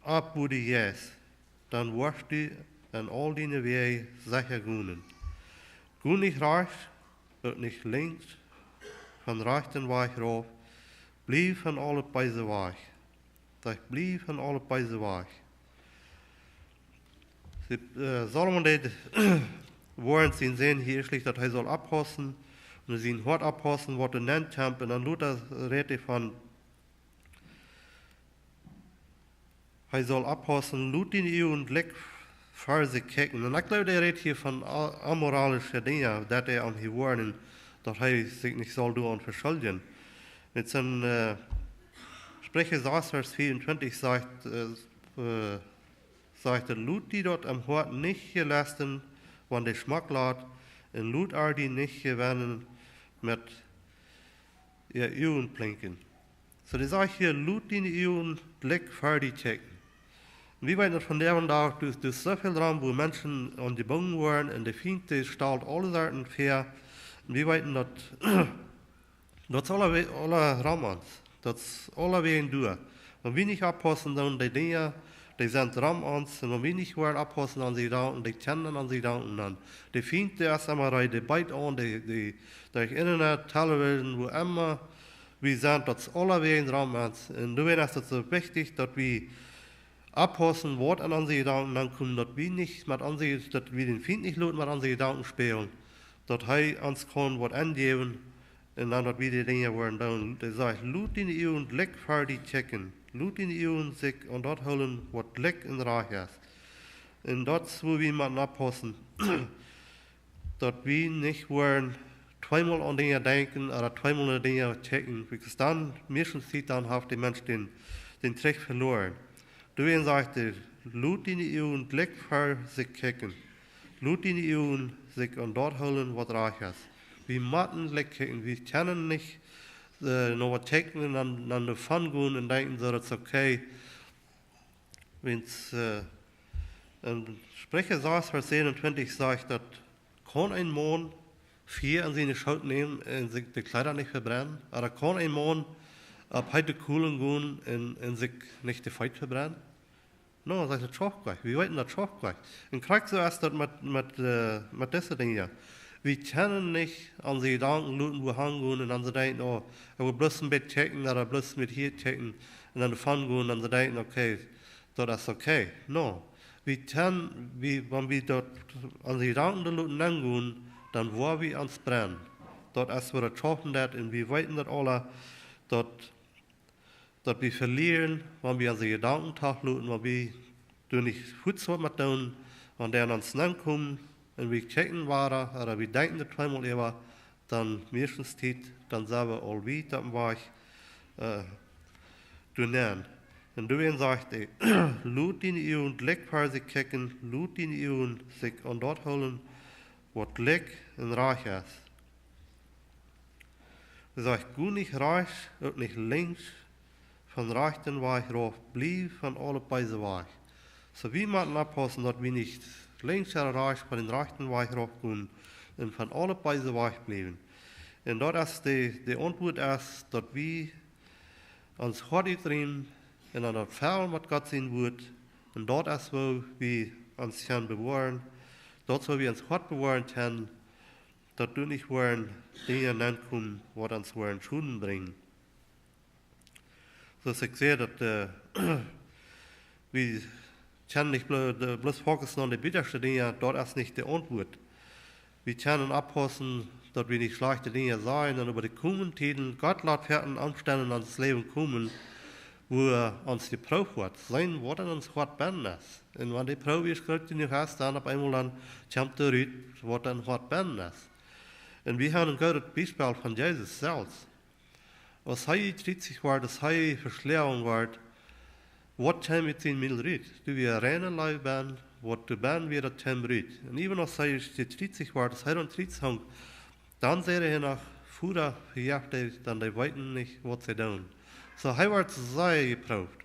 ab, wo du gehst, dann wirst du in all deine Wege sicher gehen. Geh nicht rechts und nicht links, von rechten Weg rauf, blieb von alle beide Weg. Sag, blieb von alle beide Weg. Salomon deed woorden zien zijn hier schlicht dat hij zal abpassen und zijn hart abpassen wat er nennt haben und dann Luther redet von hij zal abpassen Lut in ihr und Blick für sich kicken und ich glaube der redet hier von amoralische Dinge dat er an die woorden dat hij sich nicht soll doen verschulden mit seinem Sprüche 6 Vers 24 sagt er, Lut die dort am Hort nicht gelassen, wann der Schmack lädt, und Lut die nicht gewinnen mit ihr Uhren blinken. So, die sagt hier, Lut in die Uhren Blick für die checken. Und wir wissen von der und da, durch so viel Raum, wo Menschen an die Bungen waren, und die Fiente stahlt alle Seiten fair, und wir wissen, das alle Raum an, das alle Wegen durch. Und wir nicht abpassen, dann die Dinge, die sind ram uns, und wenn wir nicht wollen abpassen an sie da, und die kennen an sie da, und dann, die finden erst einmal die Byte an, die durch Internet, Television, wo immer, wir sind das alle Wegen ram uns, und du ist es so wichtig, dass wir abpassen, was an sie da, und dann kommen, dass wir nicht mit an sie, dass wir den Find nicht mit an sie Gedanken spielen, dass er uns kann, was angeben, und dann, dass wir die Dinge werden tun. Der sagt, Lut in ihr und Blick für die checken. Lut in ihr und sich und dort holen, was liegt in Reich ist. Und dort, wo wir mal abpassen, dass wir nicht wollen, zweimal an Dinge denken oder zweimal an Dinge checken. Weil dann, meistens sieht dann, hat der Mensch den Trick verloren. Du sagt er, Lut in ihr und Blick für sich checken. Lut in ihr und sich und dort holen, was Reich ist. Wir müssen Blick checken, wir kennen nicht, noch was checken und dann davon gehen und denken, so, das ist okay. Wenn es Sprecher 6, Vers 27 sagt, dass kann ein Mann 4 an seine Schuld nehmen und sich die Kleider nicht verbrennen, oder kann ein Mann ab heute Kuhlen gehen und sich nicht die Feit verbrennen? No, das ist schon gleich. Wir wollten das schon gleich. Und kriegst du erst das mit diesen Dingen. Wir können nicht an die Gedanken luten, wo hingehen und dann denken, oh, ich will bloß ein Bett checken oder bloß mit hier checken und dann davon gehen und dann denken, okay, das ist okay. No. Wir können, wenn wir dort an die Gedanken luten hingehen, dann wollen wir uns brennen. Dort ist, wo das schaffen wird und wir wissen das alle, dass wir verlieren, wenn wir an die Gedanken luten, wenn wir nicht gut so mit tun, wenn der an uns kommen, und wir checken waren, oder wir denken das zweimal über, dann meistens Zeit, dann sagen wir, all wie, dann war ich, du nennen. Und du sagt, Lut in ihr und Leck für sich checken, Lut in ihr und sich an dort holen, was Leck in Reich ist. Er sagt, gut nicht rechts und nicht links, von rechten Weg rauf, blieb von alle beide Weg. So wie man abpassen, dass wir nicht links oder rechts von den rechten Weg raufgehen und von alle beide Weg bleiben. Und dort ist die Antwort ist, dass wir uns heute drin en dan dat vuil wat God zien wordt, en dat is waar we ons gaan bewaren, dat waar we ons God bewaren gaan, dat du nicht waren dingen aankomen wat ons waren schoenen brengen. Zoals ik zei, dat we gaan nicht bloß fokussen auf die bitterste Dinge, dort ist nicht die Antwort. Wir können abpassen, dass wir nicht schlechte Dinge sein, und über die kommenden Tiden Gott lässt werden Umstände in unser Leben kommen, wo uns die Probe wird. Sein, was in uns Gott bin ist. Und wenn die Probe ist, kriegt die nicht hast, dann auf einmal dann kommt der Rüt, was in Gott bin ist. Und wir haben ein gutes Beispiel von Jesus selbst. Als er 30 war, als er Verschleierung war, wat hem het in middel riet. Du wie reine lui ben, wat du ben wie dat hem riet. En even als hij 30 war, als hij dan 30 hang, dan zei hij nog, voeder verjaagd dan die weten niet wat ze doen. So hij werd zeer geproefd.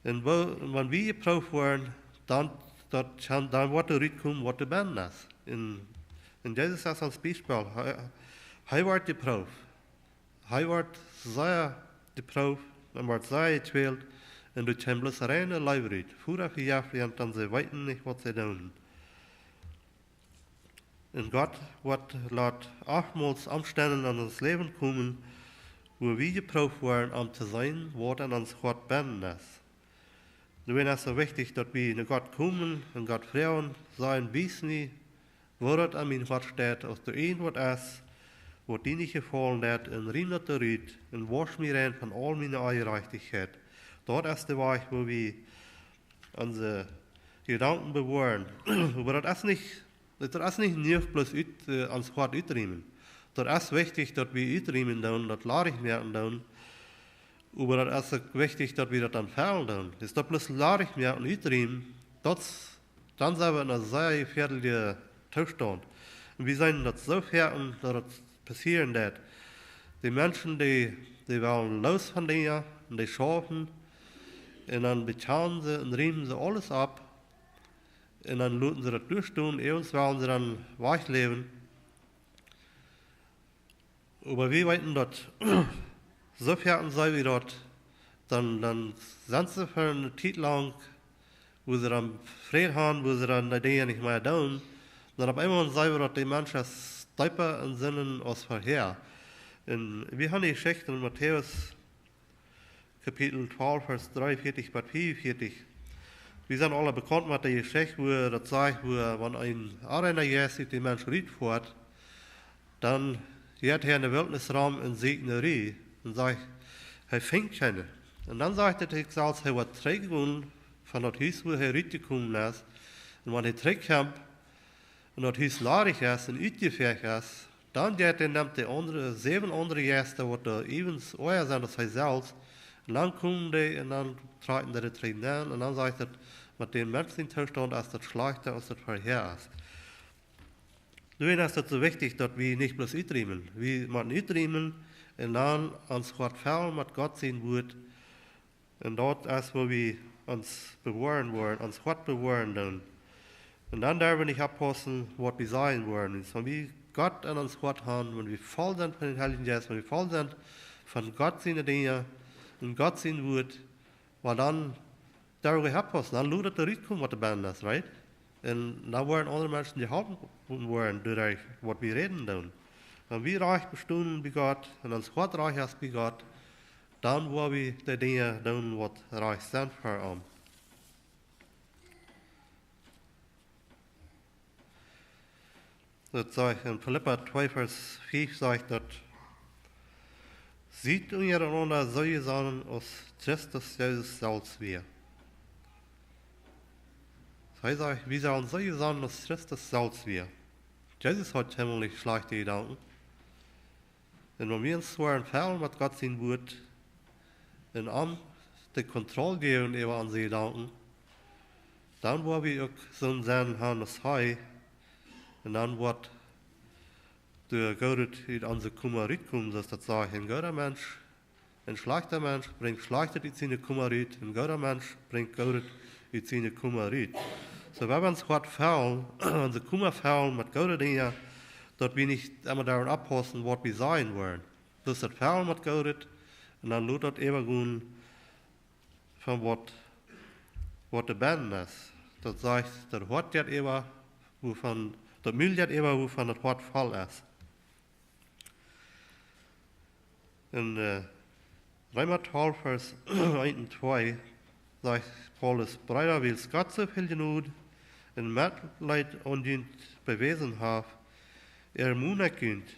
En wanneer we geproefd worden, dan wordt de riet komen wat de ben is. En Jezus is ons beispiel. Hij werd geproefd. Hij werd zeer geproefd en werd zeer getweeld. En du kan bloß reine Leibrit. Voeder verjaagd en dan ze weten niet wat ze doen. En God laat achtmals Umstände in ons Leben kommen, wo wir geproefd worden, um zu sein, wat in ons Gott ben ist. Nu is het so wichtig, dass wir in Gott kommen und Gott fragen, sein wissen nicht, wo das an mein Gott steht, als der ein wat ist, wat die nicht gefallen hat, und rein dat der Riet, und wasch mir rein von all meine Ungerechtigkeit. Dort ist der Weg, wo wir unsere Gedanken bewahren. Aber das ist nicht nur bloß ans Gott uitriemen. Das ist wichtig, dass wir uitriemen tun, das larig merken tun. Aber das ist auch wichtig, dass wir das dann fehlen tun. Ist das bloß larig merken, uitriemen, dann sind wir in einem sehr gefährlichen Zustand. Und wir sind das so fertig, dass das passieren wird. Die Menschen, die wollen los von dir, und die schaffen, und dann bezahlen sie und riemen sie alles ab. Und dann lassen sie das durchtun, uns wollen sie dann wegleben. Aber wir weiten dort, so fertig sei wir dort, dann sind sie für eine Zeit lang, wo sie dann Frieden haben, wo sie dann die Dinge nicht mehr tun. Dann auf einmal sei wir dort, die Menschen steiper in Sinnen als vorher. Und wir haben die Geschichte in Matthäus Kapitel 12, Vers 43 bis 44. Wir sind alle bekannt mit der Geschichte, wo das sagt, wo wenn ein Arena Jesus den Menschen riet fährt, dann geht er in den Wildnisraum in Segnerie und sagt, er fängt keine. Und dann sagt er sich selbst, er wird trägen von das Haus, wo er gekommen ist. Und wenn er trägt und das Haus larig ist und uitgefährt ist, dann geht er nimmt die 7 andere Gäste, die da evens euer sind als er selbst. Und dann kommen die und dann treten die Tränen an und dann sagt er, mit dem menschlichen Zustand ist das schlechter, als das vorher ist. Nun ist es so wichtig, dass wir nicht bloß uitriemen. Wir müssen uitriemen und dann uns Gott fällen, mit Gott sehen wird. Und dort ist, wo wir uns bewahren wollen, uns Gott bewahren wollen. Und dann dürfen wir nicht abpassen, was wir sein wollen. Wenn wir Gott an uns Gott haben, wenn wir voll sind von den Heiligen Geist, wenn wir voll sind von Gott seine Dinge, und Gott sehen wird, weil dann darüber abpassen, dann lohnt der Ried kommen, was der Band ist, right? Und dann wollen andere Menschen gehalten werden, durch was wir reden tun. Wenn wir reich bestehen wie Gott, und uns Gott reich ist wie Gott, dann wollen wir die Dinge tun, was reich sind für uns. Das sagt in Philippa 2, Vers 5, sagt das, sieht untereinander solche Sachen aus Christus Jesus selbst wir. Das heißt, wir sollen solche Sachen aus Christus selbst wir. Jesus hat ziemlich schlechte Gedanken. Und wenn wir uns so entfernen, was Gott sehen wird, und an die Kontrolle geben über unsere Gedanken, dann wollen wir auch so sein haben, als Hei, und dann wird der Gott in unsere Kummerit kommen, dass das sagt, ein guter Mensch, ein schlechter Mensch bringt schlechter in seine Kummerit, ein guter Mensch bringt Gott in seine Kummerit. So, wenn wir uns Gott fällen, unsere Kummer fällen mit guten Dingen, dass wir nicht immer daran abpassen, was wir sein wollen. Das ist das Fällen mit Gott, und dann lohnt das eben van wat de band is. Dat zegt, dat hoort dat even, dat mul dat even, waarvan het hart vol is. In Römer 12, vers 1 en 2, zegt Paulus, Brüder, wil Gott so viel genoeg en Mitleid ondient bewezen heeft, moedig kunt,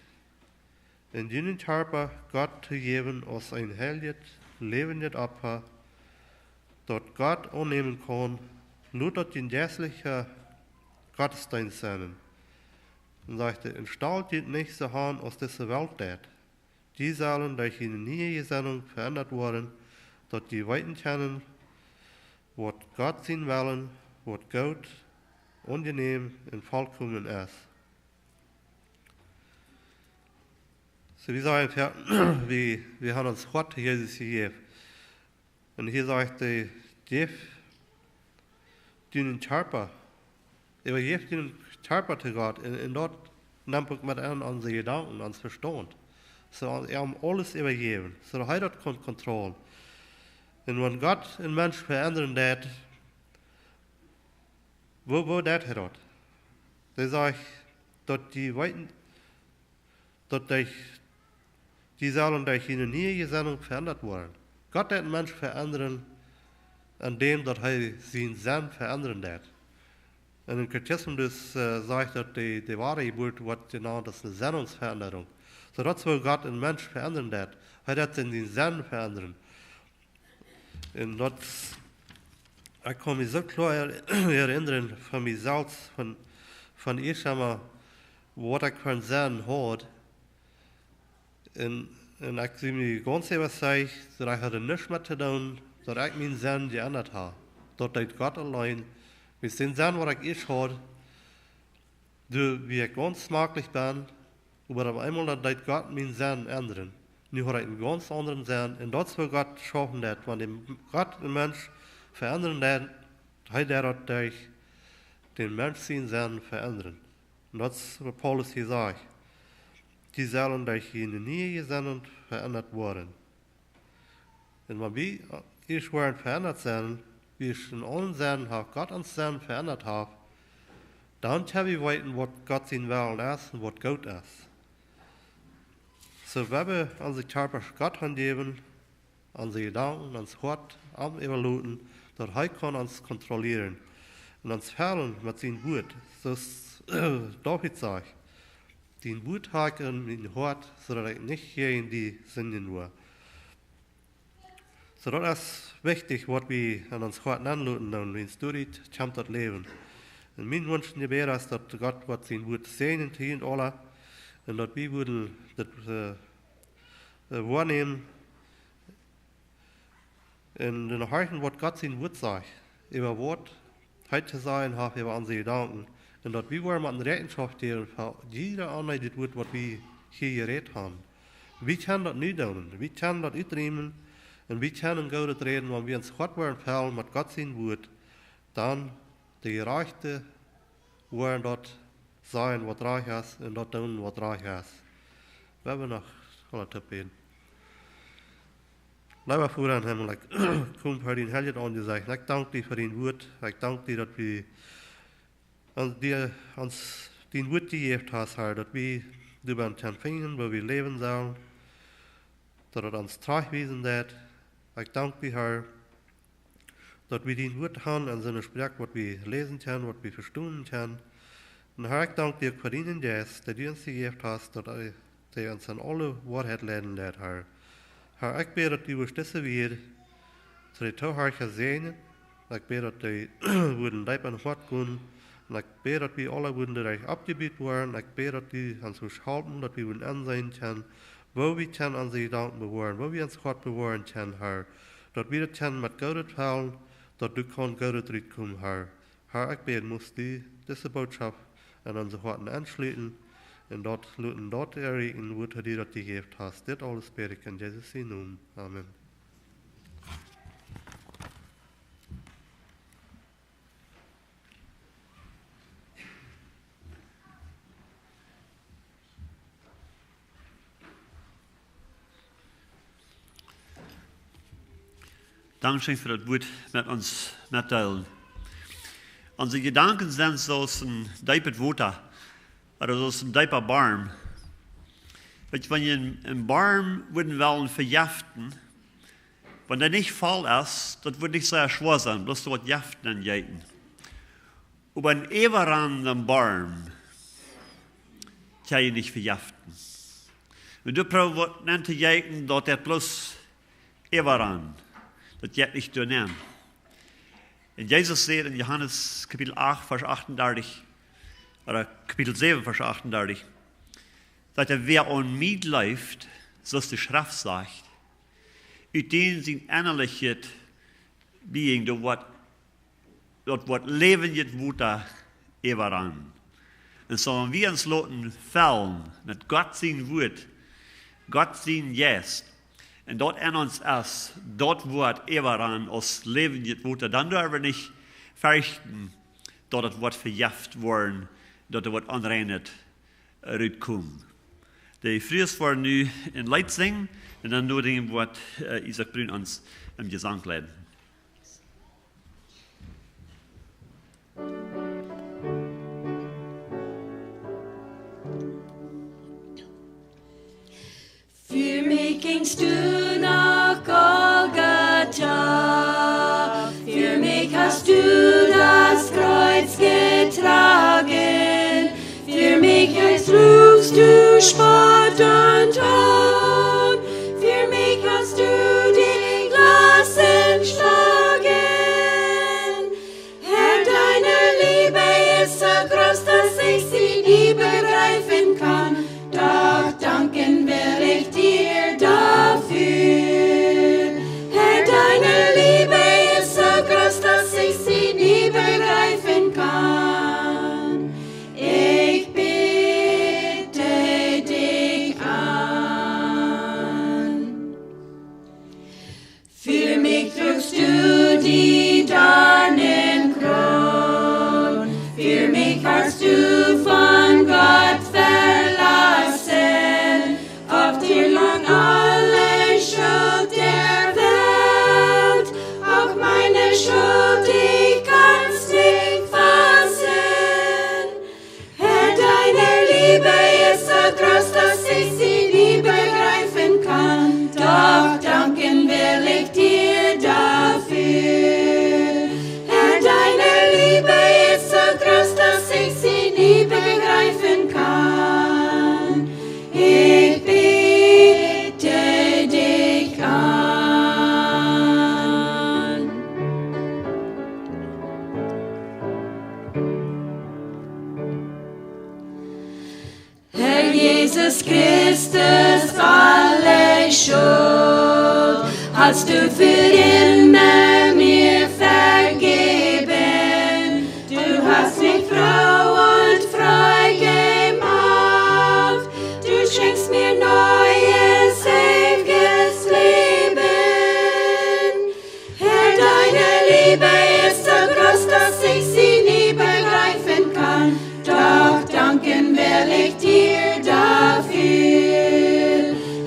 en dienen Körper Gott te geven als een heilig, levendig Opfer, dat Gott annehmen kann, nur dat die geestliche Gottesdienst zijn. En zegt hij, en staalt dit niet zo aan als deze Welt deed. Die zullen durch ihre nieuwe Gesinnung verändert worden, dat die weten kennen, wat Gott zijn willen, wat goed, angenehm en vollkommen is. So wie sagen, wir haben uns Gott Jesus gegeben. Und hier sagt er, geef den Körper. Er geeft den Körper zu Gott. Und dort nimmt er mit an unsere Gedanken, ans Verstand. So er hat alles übergeben. So er hat Kontrolle. Und wenn Gott einen Mensch verändern wird, wo das er dort? Der sagt, dass die weiten, dass die sollen durch ihre neue Gesinnung verändert werden. Gott hat einen Mensch verändern, indem dass er seinen Sinn verändern wird. Und im Katechismus sagt, dass die wahre Geburt wird genannt als eine Sendungsveränderung. So das, wo Gott einen Mensch verändern wird, er hat seinen Sinn verändern. Und das, ich kann mich so klar erinnern von mir selbst, von ich einmal, was ich für einen Sinn hat. Und ich sehe mir ganz überzeugt, dass ich hatte nichts mehr zu tun, dass ich meinen Sinn geändert habe. Dass Gott allein, mit dem Sinn, was ich habe, wie ich ganz smaklich bin, aber auf einmal, dass Gott meinen Sinn ändern. Nu habe ich einen ganz anderen Sinn. Und das, was Gott schaffen hat, wenn Gott den Mensch verändern hat, hat er durch den Mensch seinen Sinn verändern. Und das ist, was Paulus hier sagt. Die sollen durch ihre neue Gesinnung verändert worden. Und wenn wir verändert sind, wie ich in allen Sinnen Gott uns Sinn verändert habe, dann können wir wissen, was Gott sein Willen ist und was gut ist. So, wenn wir unsere Körper Gott geben, unsere Gedanken, unser Hart am überluten, dass er kann uns kontrollieren und uns fern mit seinem Wort. So ist David sagt, den Wort haken in Hart, sodass ich nicht hier in die Sünde nur. So, das ist wichtig, was wir an uns Hart anluten, und wenn es durch kommt das Leben. Und mein Wunsch ist, dass Gott wird sein Wort sehen und alle, und dass wir würden das wahrnehmen und dann horchen, was Gott sein Wort sagt, über Wort heute zu sein, über unsere Gedanken. Und dass wir wollen mit Rechenschaft geben für jeder andere, das Wort, was wir hier geredet haben. Wir können das nicht tun, wir können das uitnehmen und wir können Gott reden, wenn wir uns Gott wollen fallen mit Gott sein Wort, dann die Gerechte wollen dort sein, was reich ist, und dort tun, was reich ist. Wir haben noch alle beten. Lieber Vater im Himmel, ich komme für den Heilig angesagt. Ich danke dir für dein Wort. Ich danke dir, dass wir uns dein Wort gegeben hast, Herr, dass wir über uns finden, wo wir leben sollen, dass es uns tragweisen wird. Ich danke dir, Herr, dass wir dein Wort haben und so eine Sprache, was wir lesen können, was wir verstehen können. Und Herr, ich danke dir für deinen Geist, der du uns gegeben hast, dass der uns an alle Wahrheit leiten wird, Herr. Herr, ich bete, dass du uns diese wieder zu den Tauherrchen sehen. Ich bete, dass die würden Leib an Hort gehen. Und ich bete, dass wir alle würden dadurch abgebiet werden. Ich bete, dass du uns halten, dass wir ansehen können, wo wir können unsere Gedanken bewahren, wo wir uns Gott bewahren können, Herr. Dass wir das können mit Gott fallen, dass du kannst Gott zurückkommen, Herr. Herr, ich bete, musst du diese Botschaft an unsere Horten anschließen und dort erregen, wo du dir das gegeben hast. Das alles bete ich in Jesus' Namen. Amen. Dankeschön für das Wort mit uns mitteilen. Unsere Gedanken sind so ein Deipet Water oder so ein Deiper Baum. Wenn ihr einen Baum würden wollen verjaften, wenn der nicht voll ist, das wird nicht sehr schwer sein, bloß so was jaften und jäten. Aber ein eweranden Baum kann ich nicht verjaften. Wenn du probierst zu jäten, dort hat bloß eweran. Das geht nicht durchnehmen. Und Jesus sagt in Johannes Kapitel 8, Vers 38, oder Kapitel 7, Vers 38, dass wer an mich läuft, so ist die Schrift sagt, ut den sin innerliche being, das wird leben jetzt Wutter eweran. Und so wenn wir uns lassen fallen mit Gott sein Wort, Gott sein Yes, und dort in uns ist, dort wird eweran aus leben jetzt Wutter, dann dürfen wir nicht fürchten, dort das wird verjafft worden, dort wird anreinet rauskommen. Die Frühs waren nu in Leid singen, und dann nur dem wird Isaac Brün uns im Gesang leiten. Für mich gingst du nach Golgatha, für mich hast du das Kreuz getragen, für mich trugst du Spott und Hohn, für mich hast du die Glasen schlagen. Herr, deine Liebe ist so groß, dass ich sie nie begreifen kann, doch danken will ich dir dafür. Herr, deine Liebe ist so groß, dass ich sie nie begreifen kann. Ich bete dich an. Für mich trugst du die Dornenkron, für mich hast du von Gott verlassen, auf dir lag alle Schuld der Welt, auch meine Schuld, ich kann's nicht fassen. Herr, deine Liebe ist so groß, dass ich sie nie begreifen kann, doch danken will ich dir dafür. Herr, deine Liebe ist so groß, dass ich sie nie begreifen kann. Ich bete dich an. Herr Jesus Christus, alle Schuld hast du für immer mir vergeben. Du hast mich froh und frei gemacht. Du schenkst mir neues, ewiges Leben. Herr, deine Liebe ist so groß, dass ich sie nie begreifen kann. Doch danken will ich dir dafür.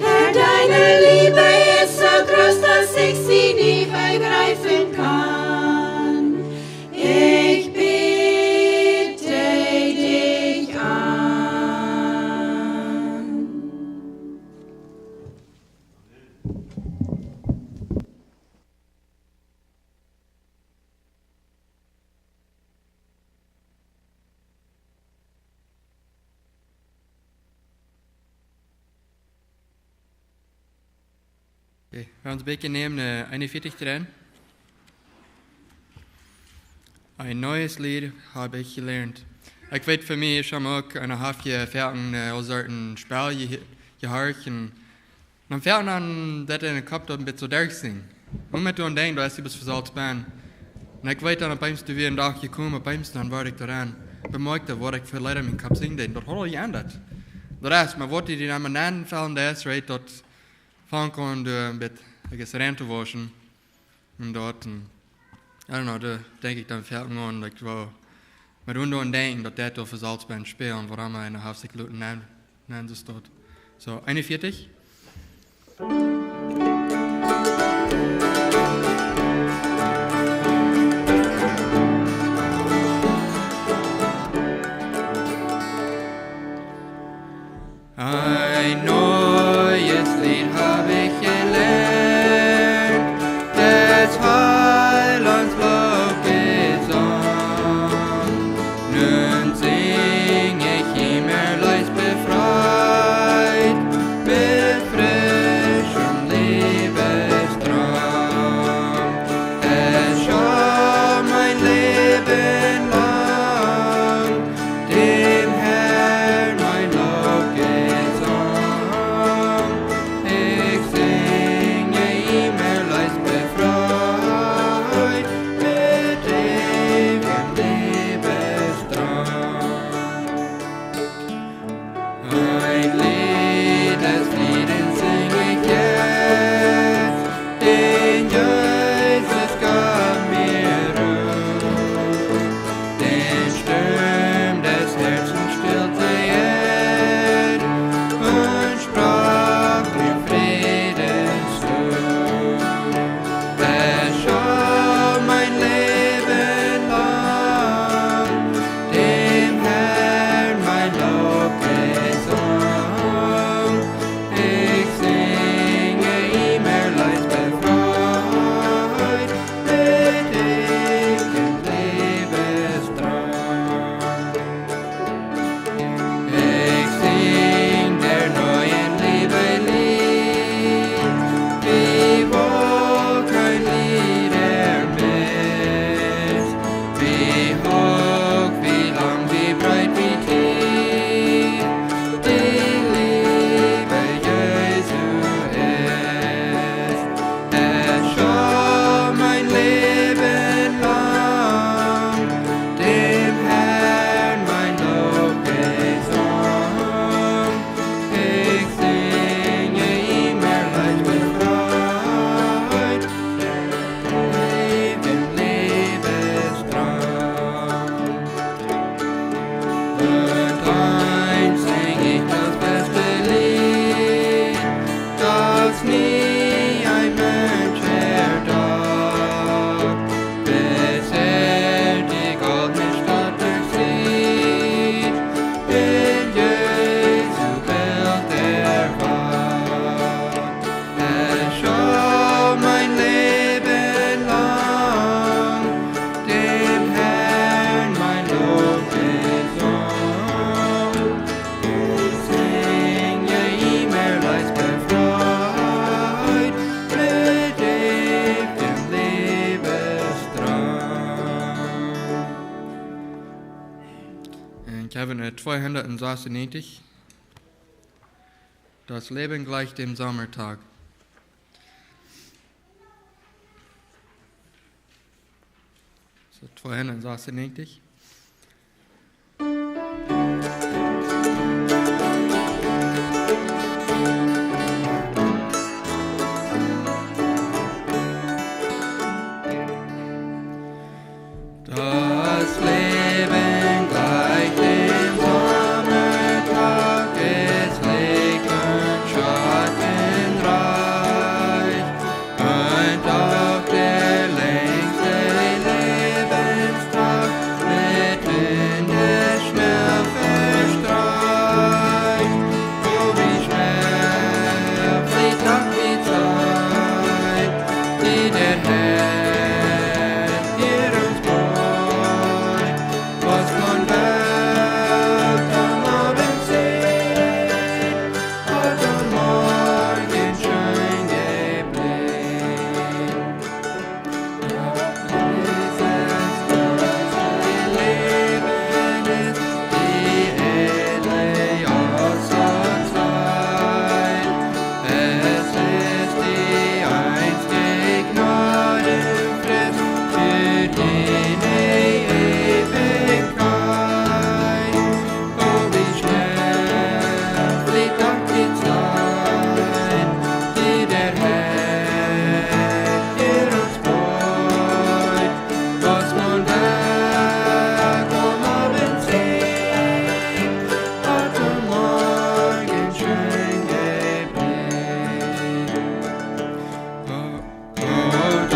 Herr, deine Liebe ist so groß, dass ich sie nie begreifen kann. Ich bete dich an. Okay, wir uns beginnen nehmen 41 dran. Ein neues Lied habe ich gelernt. Ich weet für mich schon auch eine halbe Ferien aus einem Spiel gehört und dann fährt man das in den Kopf dort ein bisschen so durchsingen. Und mit du denken, du hast etwas für Salzbahn. Und ich weet dann, beim du wieder einen Tag gekommen, beim dann war ich daran, bemerkte, was ich für Leute in meinem Kopf singen denn, dort hat ich geändert. Das ist, man wollte die Namen nennen, fallen das, right, dort fangen und ein bisschen rein zu waschen. Und dort, I don't know, da denke ich dann fertig an, like, wow, mit und denken, dass der für Salzbahn spielen, warum wir eine halbe Minute nennen das dort. So, 41. Und eins sing ich das beste Lied, das nie ein Mensch erdacht, bis die goldene Stadt durchsieht, in Jesu Welt erwacht. Es schau mein Leben lang, dem Herrn mein Lob gesang. Ich singe ihm erleis befreit, predigt im Lebensdrang. Ich habe eine 296. Das Leben gleicht dem Sommertag. So 296. Das Leben gleicht dem Sommertag, es liegt und schattenreich, und auch der längste Lebenstag mitten des schnell verstreicht. Oh, wie schnell fliegt doch die Zeit, die der Herr hier uns beugt. Was man Welt am Abend sieht, hat am Morgen schön geblickt. Dieses Leben ist die edle Auszeit. Es ist die einzige Gnadenfrist für die Ewigkeit. Oh, wie schnell fliegt doch die Zeit, die der Herr hier uns beugt. Was man Tag am Abend sieht, hat am Morgen schön geblickt.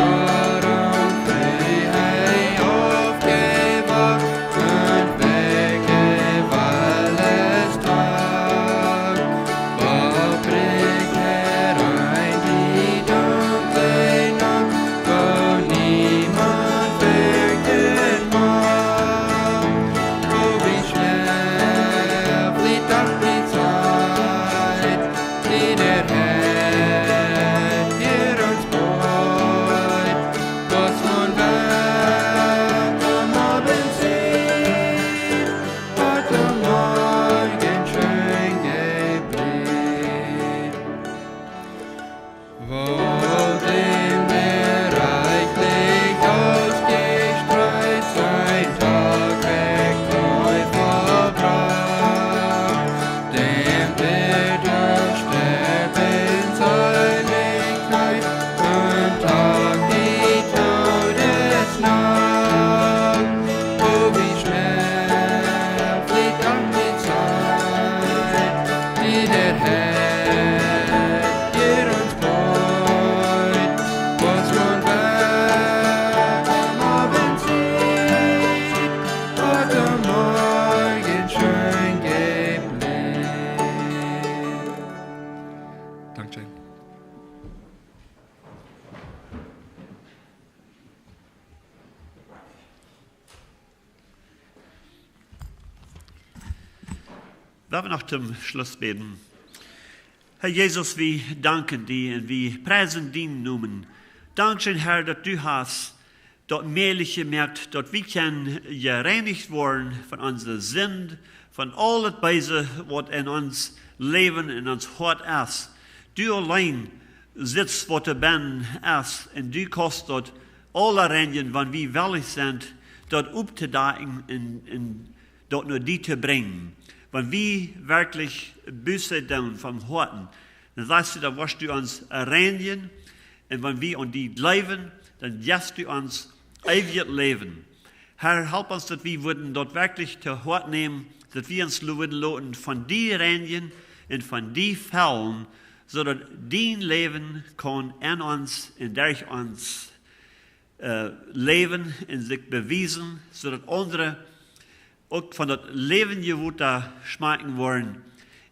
Darum Freiheit aufgewacht und wecke alles Tag. Bald bricht herein die dunkle Nacht, wo niemand fürchten mag. Oh, wie schnell fliegt doch die Zeit, die der Herr hier uns beugt. Was man Werk am Abend sieht, hat am Morgen schön geblickt. Wo dem der reichlich ausgestreut sein Tagwerk treu vollbracht, dem wird das Sterben Seligkeit und Tag die Todesnacht. Oh, wie schnell fliegt doch die Zeit, die der Herr hier uns beugt. Was man Werk am Abend sieht, hat am Morgen schön geblickt. Dankeschön. Wir noch zum Schluss beten. Herr Jesus, wir danken dir und wir preisen deinen Namen. Dankeschön, Herr, dass du hast dort mehrlich gemerkt, dass wir können gereinigt worden von unserer Sünde, von all das Böse, was in uns Leben, in uns Hort ist. Du allein sitzt, was du bin, ist, und du kannst dort alle Rennen, wenn wir willig sind, dort aufzudecken und dort nur die zu bringen. Wenn wir wirklich Buße tun vom Horten, dann sagst du, da wirst du uns reinigen. Und wenn wir an die leben, dann lässt du uns ewig leben. Herr, help uns, dass wir würden dort wirklich zu Hort nehmen, dass wir uns loten von die reinigen und von die Fällen, zodat dein Leben kann in uns und durch uns leven en zich bewijzen, zodat anderen ook van dat leven je wordt daar smaken worden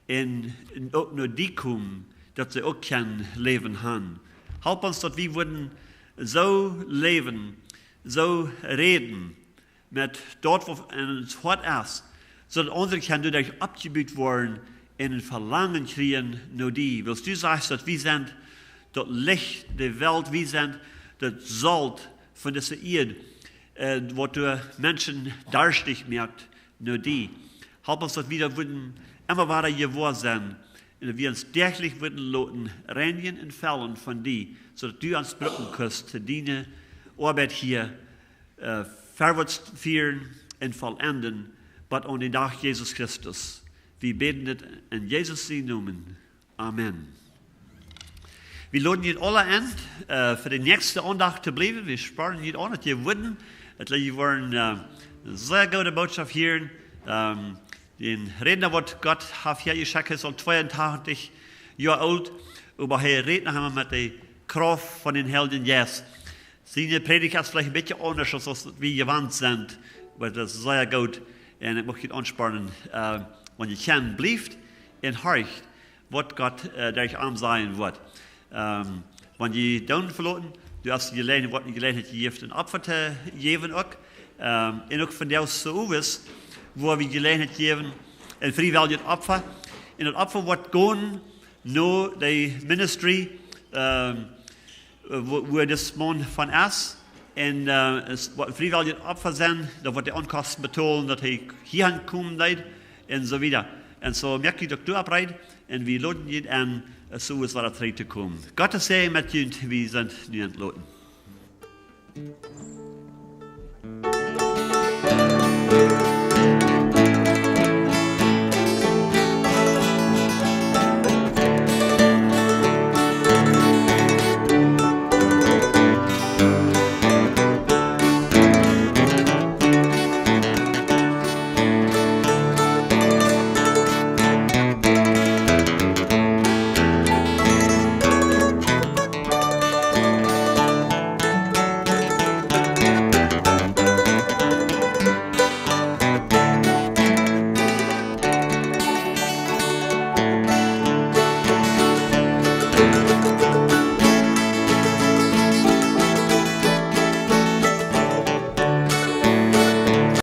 en ook naar die komen, dat ze ook kan leven gaan. Help ons dat we worden zo leven, zo reden, met dat wat in ons hart is, zodat anderen kan dadurch abgebucht worden en een verlangen krijgen naar die. Willst du sagen, dat we zijn dat licht der Welt, we zijn dat Salz von dieser Erde, was durch Menschen darstig merkt, nur die. Help uns, dass wir da würden immer weiter geworden sein, und dass wir uns täglich würden loten, reinigen und fällen von die, sodass du uns brücken kannst, zu deine Arbeit hier vorwärts führen und vollenden, but an den Tag Jesus Christus. Wir beten das in Jesus' Namen. Amen. Wir laden jetzt alle an, für die nächste Andacht zu bleiben. Wir sparen jetzt an, dass ihr würden. Wir wollen eine sehr gute Botschaft hören. Den Redner, was Gott hat hier geschickt, ist 82 Jahre alt. Aber er redet noch einmal mit der Kraft von den Helden Jesus. Seine Predigt ist vielleicht ein bisschen anders, als wir gewohnt sind. Aber das ist sehr gut. Und ich möchte ansparen, wenn ihr kann, bleibt und horcht, was Gott durch uns sein wird. Wenn je dan verloren, du hast die Gelegenheit gegeven een Opfer te geven ook. En ook van Deus zo is, waar we gelegenheid geven een vrijwillig Opfer. En het Opfer wordt gaan naar de ministry, waar das man van is. En het wordt een vrijwillig Opfer zijn, dan wordt de onkosten betaald, dat hij hierheen komen leidt, en zo verder. En zo merk je dat du abreidt, en we laden je aan, so ist es, te komen. Gottes Segen met jullie, we zijn nu aan het loten.